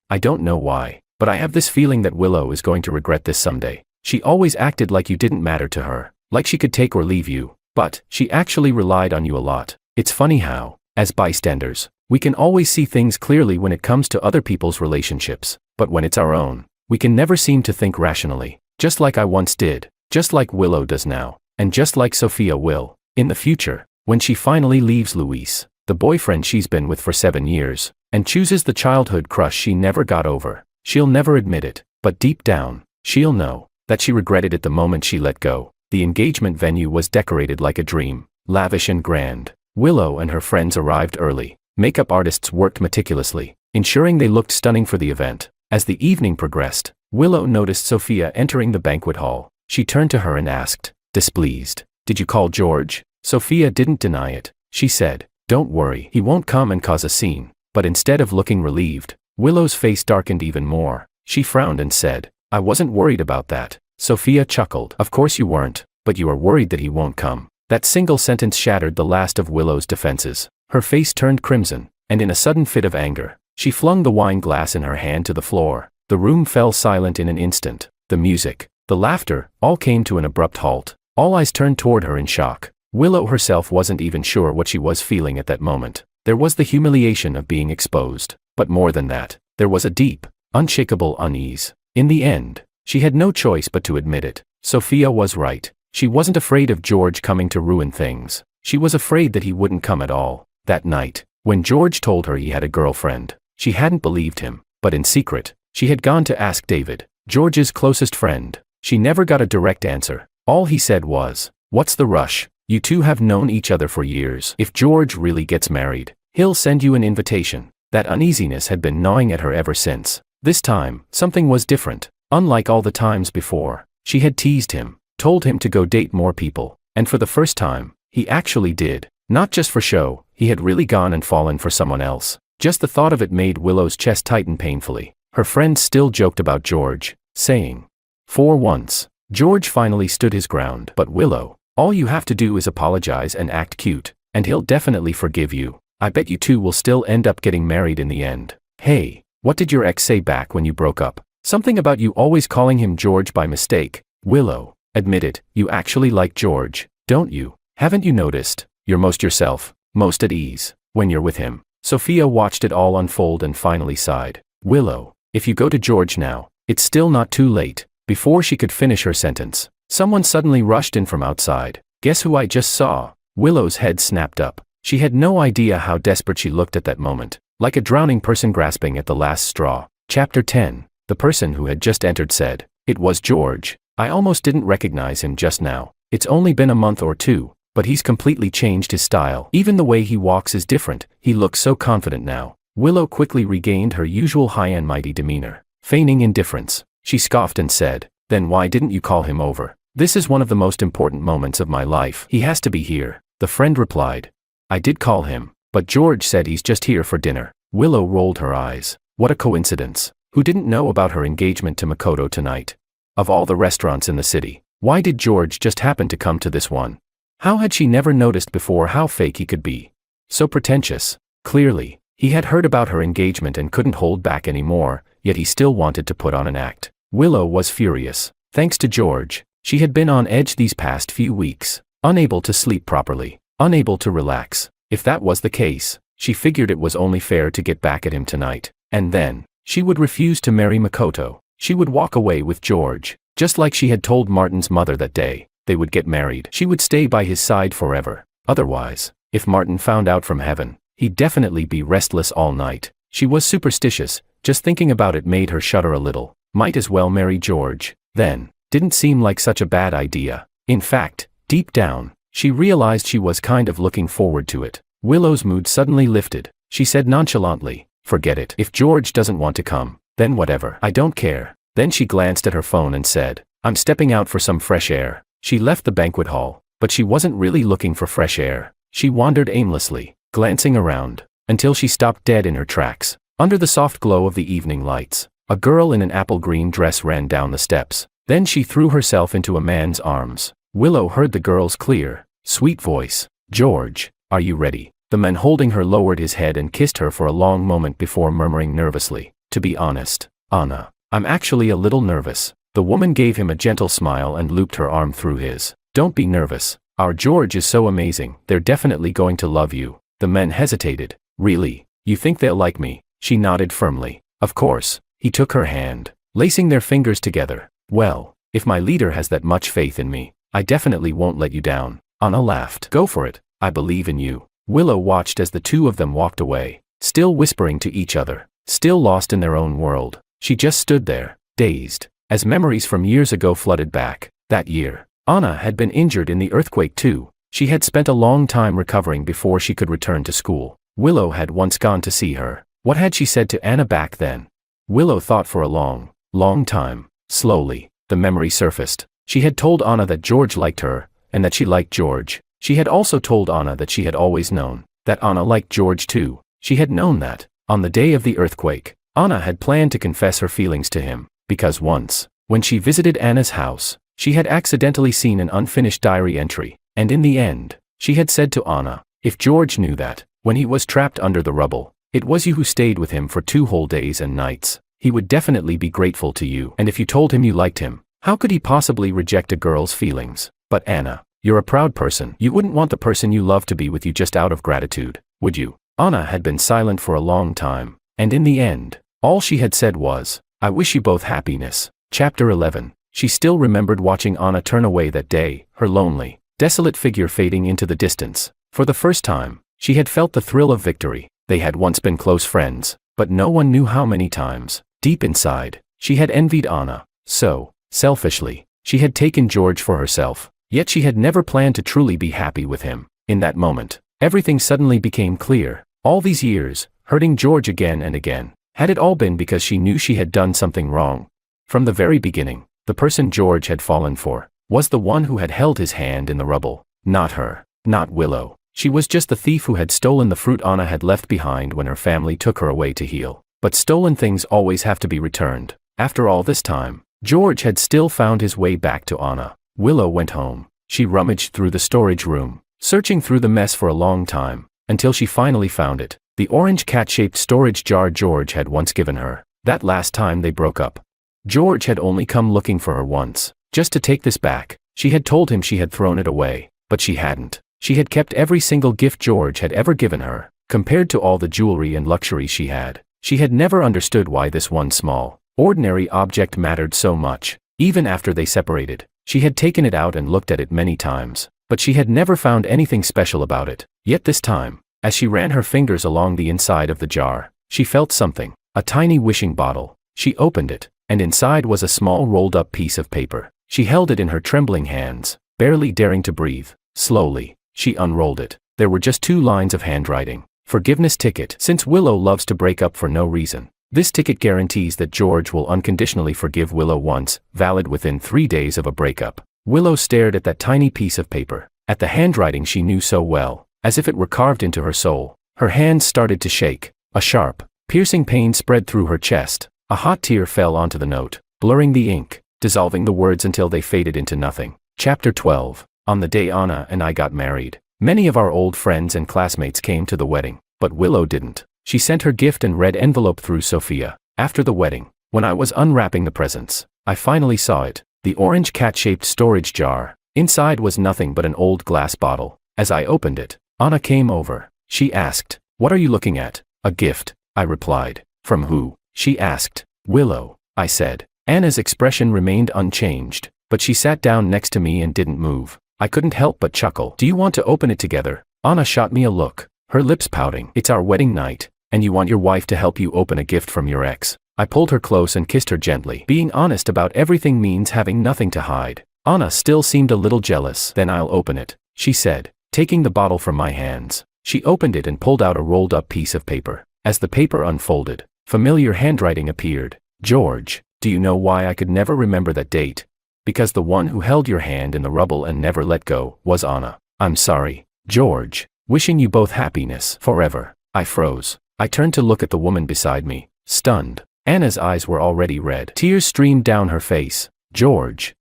I don't know why, but I have this feeling that Willow is going to regret this someday. She always acted like you didn't matter to her, like she could take or leave you, but she actually relied on you a lot. It's funny how, as bystanders, we can always see things clearly when it comes to other people's relationships, but when it's our own, we can never seem to think rationally, just like I once did, just like Willow does now, and just like Sophia will, in the future, when she finally leaves Luis, the boyfriend she's been with for 7 years, and chooses the childhood crush she never got over. She'll never admit it, but deep down, she'll know that she regretted it the moment she let go. The engagement venue was decorated like a dream, lavish and grand. Willow and her friends arrived early. Makeup artists worked meticulously, ensuring they looked stunning for the event. As the evening progressed, Willow noticed Sophia entering the banquet hall. She turned to her and asked, displeased, did you call George? Sophia didn't deny it. She said, don't worry, he won't come and cause a scene. But instead of looking relieved, Willow's face darkened even more. She frowned and said, I wasn't worried about that. Sophia chuckled. Of course you weren't, but you are worried that he won't come. That single sentence shattered the last of Willow's defenses. Her face turned crimson, and in a sudden fit of anger, she flung the wine glass in her hand to the floor. The room fell silent in an instant. The music, the laughter, all came to an abrupt halt. All eyes turned toward her in shock. Willow herself wasn't even sure what she was feeling at that moment. There was the humiliation of being exposed, but more than that, there was a deep, unshakable unease. In the end, she had no choice but to admit it. Sophia was right. She wasn't afraid of George coming to ruin things. She was afraid that he wouldn't come at all. That night, when George told her he had a girlfriend, she hadn't believed him, but in secret, She had gone to ask David, George's closest friend. She never got a direct answer. All he said was, "What's the rush? You two have known each other for years. If George really gets married, he'll send you an invitation." That uneasiness had been gnawing at her ever since. This time, something was different. Unlike all the times before, she had teased him, told him to go date more people, and for the first time, he actually did. Not just for show, he had really gone and fallen for someone else. Just the thought of it made Willow's chest tighten painfully. Her friends still joked about George, saying, "For once, George finally stood his ground." But Willow, all you have to do is apologize and act cute, and he'll definitely forgive you. I bet you two will still end up getting married in the end. Hey, what did your ex say back when you broke up? Something about you always calling him George by mistake. Willow, admit it, you actually like George, don't you? Haven't you noticed? You're most yourself, most at ease, when you're with him. Sophia watched it all unfold and finally sighed. Willow, if you go to George now, it's still not too late. Before she could finish her sentence, someone suddenly rushed in from outside. Guess who I just saw? Willow's head snapped up. She had no idea how desperate she looked at that moment, like a drowning person grasping at the last straw. Chapter 10. The person who had just entered said, "It was George. I almost didn't recognize him just now. It's only been a month or two, but he's completely changed his style. Even the way he walks is different. He looks so confident now." Willow quickly regained her usual high and mighty demeanor. Feigning indifference, she scoffed and said, "Then why didn't you call him over? This is one of the most important moments of my life. He has to be here." The friend replied, "I did call him, but George said he's just here for dinner." Willow rolled her eyes. What a coincidence. Who didn't know about her engagement to Makoto tonight? Of all the restaurants in the city, why did George just happen to come to this one? How had she never noticed before how fake he could be? So pretentious. Clearly, he had heard about her engagement and couldn't hold back anymore, yet he still wanted to put on an act. Willow was furious. Thanks to George, she had been on edge these past few weeks, unable to sleep properly, unable to relax. If that was the case, she figured it was only fair to get back at him tonight. And then, she would refuse to marry Makoto. She would walk away with George, just like she had told Martin's mother that day. They would get married. She would stay by his side forever. Otherwise, if Martin found out from heaven, he'd definitely be restless all night. She was superstitious. Just thinking about it made her shudder a little. Might as well marry George. Then, didn't seem like such a bad idea. In fact, deep down, she realized she was kind of looking forward to it. Willow's mood suddenly lifted. She said nonchalantly, "Forget it. If George doesn't want to come, then whatever. I don't care." Then she glanced at her phone and said, "I'm stepping out for some fresh air." She left the banquet hall, but she wasn't really looking for fresh air. She wandered aimlessly, glancing around, until she stopped dead in her tracks. Under the soft glow of the evening lights, a girl in an apple-green dress ran down the steps. Then she threw herself into a man's arms. Willow heard the girl's clear, sweet voice. "George, are you ready?" The man holding her lowered his head and kissed her for a long moment before murmuring nervously, "To be honest, Anna, I'm actually a little nervous." The woman gave him a gentle smile and looped her arm through his. "Don't be nervous. Our George is so amazing. They're definitely going to love you." The man hesitated. "Really? You think they'll like me?" She nodded firmly. "Of course." He took her hand, lacing their fingers together. "Well, if my leader has that much faith in me, I definitely won't let you down." Anna laughed. "Go for it. I believe in you." Willow watched as the two of them walked away, still whispering to each other, still lost in their own world. She just stood there, dazed, as memories from years ago flooded back. That year, Anna had been injured in the earthquake too. She had spent a long time recovering before she could return to school. Willow had once gone to see her. What had she said to Anna back then? Willow thought for a long time. Slowly, the memory surfaced. She had told Anna that George liked her, and that she liked George. She had also told Anna that she had always known that Anna liked George too. She had known that, on the day of the earthquake, Anna had planned to confess her feelings to him, because once, when she visited Anna's house, she had accidentally seen an unfinished diary entry, and in the end, she had said to Anna, "If George knew that, when he was trapped under the rubble, it was you who stayed with him for 2 whole days and nights, he would definitely be grateful to you. And if you told him you liked him, how could he possibly reject a girl's feelings? But Anna, you're a proud person. You wouldn't want the person you love to be with you just out of gratitude, would you?" Anna had been silent for a long time, and in the end, all she had said was, "I wish you both happiness." Chapter 11. She still remembered watching Anna turn away that day, her lonely, desolate figure fading into the distance. For the first time, she had felt the thrill of victory. They had once been close friends, but no one knew how many times. Deep inside, she had envied Anna. So, selfishly, she had taken George for herself, yet she had never planned to truly be happy with him. In that moment, everything suddenly became clear. All these years, hurting George again and again, had it all been because she knew she had done something wrong? From the very beginning, the person George had fallen for was the one who had held his hand in the rubble, not her, not Willow. She was just the thief who had stolen the fruit Anna had left behind when her family took her away to heal. But stolen things always have to be returned. After all this time, George had still found his way back to Anna. Willow went home. She rummaged through the storage room, searching through the mess for a long time, until she finally found it. The orange cat-shaped storage jar George had once given her, that last time they broke up. George had only come looking for her once, just to take this back. She had told him she had thrown it away, but she hadn't. She had kept every single gift George had ever given her. Compared to all the jewelry and luxury she had never understood why this one small, ordinary object mattered so much. Even after they separated, she had taken it out and looked at it many times, but she had never found anything special about it. Yet this time, as she ran her fingers along the inside of the jar, she felt something, a tiny wishing bottle. She opened it, and inside was a small rolled-up piece of paper. She held it in her trembling hands, barely daring to breathe. Slowly, she unrolled it. There were just 2 lines of handwriting. Forgiveness ticket. Since Willow loves to break up for no reason, this ticket guarantees that George will unconditionally forgive Willow once, valid within 3 days of a breakup. Willow stared at that tiny piece of paper, at the handwriting she knew so well, as if it were carved into her soul. Her hands started to shake. A sharp, piercing pain spread through her chest. A hot tear fell onto the note, blurring the ink, dissolving the words until they faded into nothing. Chapter 12. On the day Anna and I got married, many of our old friends and classmates came to the wedding, but Willow didn't. She sent her gift in red envelope through Sophia. After the wedding, when I was unwrapping the presents, I finally saw it. The orange cat-shaped storage jar. Inside was nothing but an old glass bottle. As I opened it, Anna came over. She asked, "What are you looking at?" "A gift," I replied. "From who?" she asked. "Willow," I said. Anna's expression remained unchanged, but she sat down next to me and didn't move. I couldn't help but chuckle. "Do you want to open it together?" Anna shot me a look, her lips pouting. "It's our wedding night, and you want your wife to help you open a gift from your ex." I pulled her close and kissed her gently. Being honest about everything means having nothing to hide. Anna still seemed a little jealous. "Then I'll open it," she said, taking the bottle from my hands. She opened it and pulled out a rolled-up piece of paper. As the paper unfolded, familiar handwriting appeared. "George, do you know why I could never remember that date? Because the one who held your hand in the rubble and never let go was Anna. I'm sorry, George. Wishing you both happiness forever." I froze. I turned to look at the woman beside me, stunned. Anna's eyes were already red. Tears streamed down her face. "George."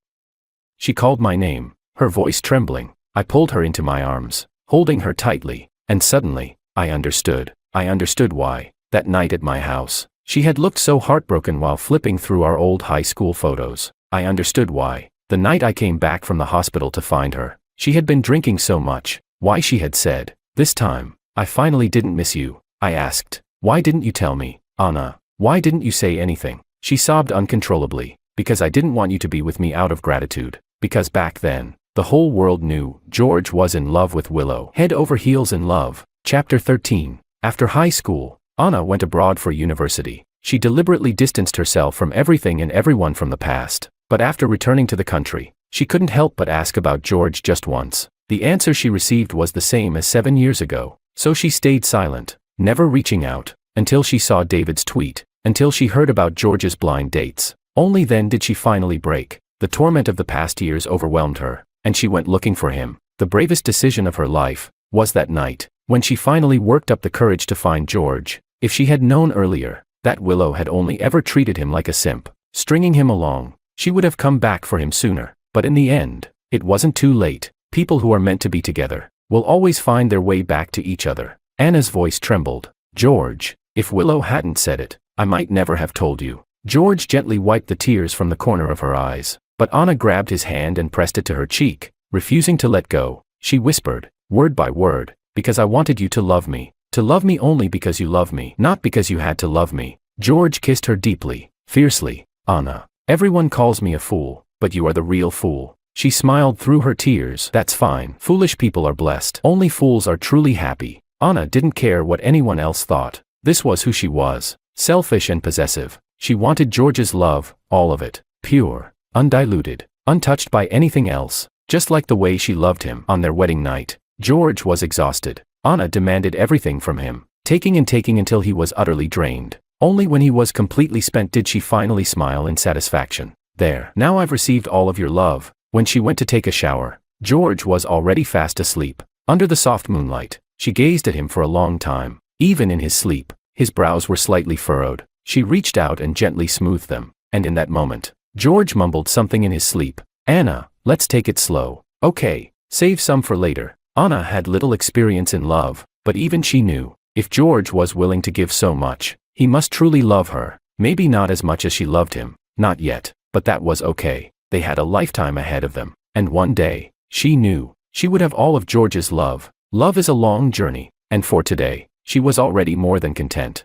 She called my name, her voice trembling. I pulled her into my arms, holding her tightly, and suddenly, I understood. I understood why, that night at my house, she had looked so heartbroken while flipping through our old high school photos. I understood why, the night I came back from the hospital to find her, she had been drinking so much. Why she had said, "This time, I finally didn't miss you." I asked, "Why didn't you tell me, Anna? Why didn't you say anything?" She sobbed uncontrollably. "Because I didn't want you to be with me out of gratitude. Because back then, the whole world knew George was in love with Willow. Head over heels in love." Chapter 13. After high school, Anna went abroad for university. She deliberately distanced herself from everything and everyone from the past. But after returning to the country, she couldn't help but ask about George just once. The answer she received was the same as 7 years ago. So she stayed silent, never reaching out, until she saw David's tweet, until she heard about George's blind dates. Only then did she finally break. The torment of the past years overwhelmed her, and she went looking for him. The bravest decision of her life was that night, when she finally worked up the courage to find George. If she had known earlier that Willow had only ever treated him like a simp, stringing him along, she would have come back for him sooner. But in the end, it wasn't too late. People who are meant to be together will always find their way back to each other. Anna's voice trembled. "George, if Willow hadn't said it, I might never have told you." George gently wiped the tears from the corner of her eyes, but Anna grabbed his hand and pressed it to her cheek, refusing to let go. She whispered, word by word, "Because I wanted you to love me only because you love me, not because you had to love me." George kissed her deeply, fiercely. "Anna, everyone calls me a fool, but you are the real fool." She smiled through her tears. "That's fine. Foolish people are blessed. Only fools are truly happy." Anna didn't care what anyone else thought. This was who she was. Selfish and possessive. She wanted George's love, all of it, pure, undiluted, untouched by anything else, just like the way she loved him on their wedding night. George was exhausted. Anna demanded everything from him, taking and taking until he was utterly drained. Only when he was completely spent did she finally smile in satisfaction. There, now I've received all of your love. When she went to take a shower, George was already fast asleep. Under the soft moonlight, she gazed at him for a long time. Even in his sleep, his brows were slightly furrowed. She reached out and gently smoothed them, and in that moment, George mumbled something in his sleep. Anna, let's take it slow. Okay, save some for later. Anna had little experience in love, but even she knew, if George was willing to give so much, he must truly love her. Maybe not as much as she loved him, not yet, but that was okay. They had a lifetime ahead of them, and one day, she knew, she would have all of George's love. Love is a long journey, and for today, she was already more than content.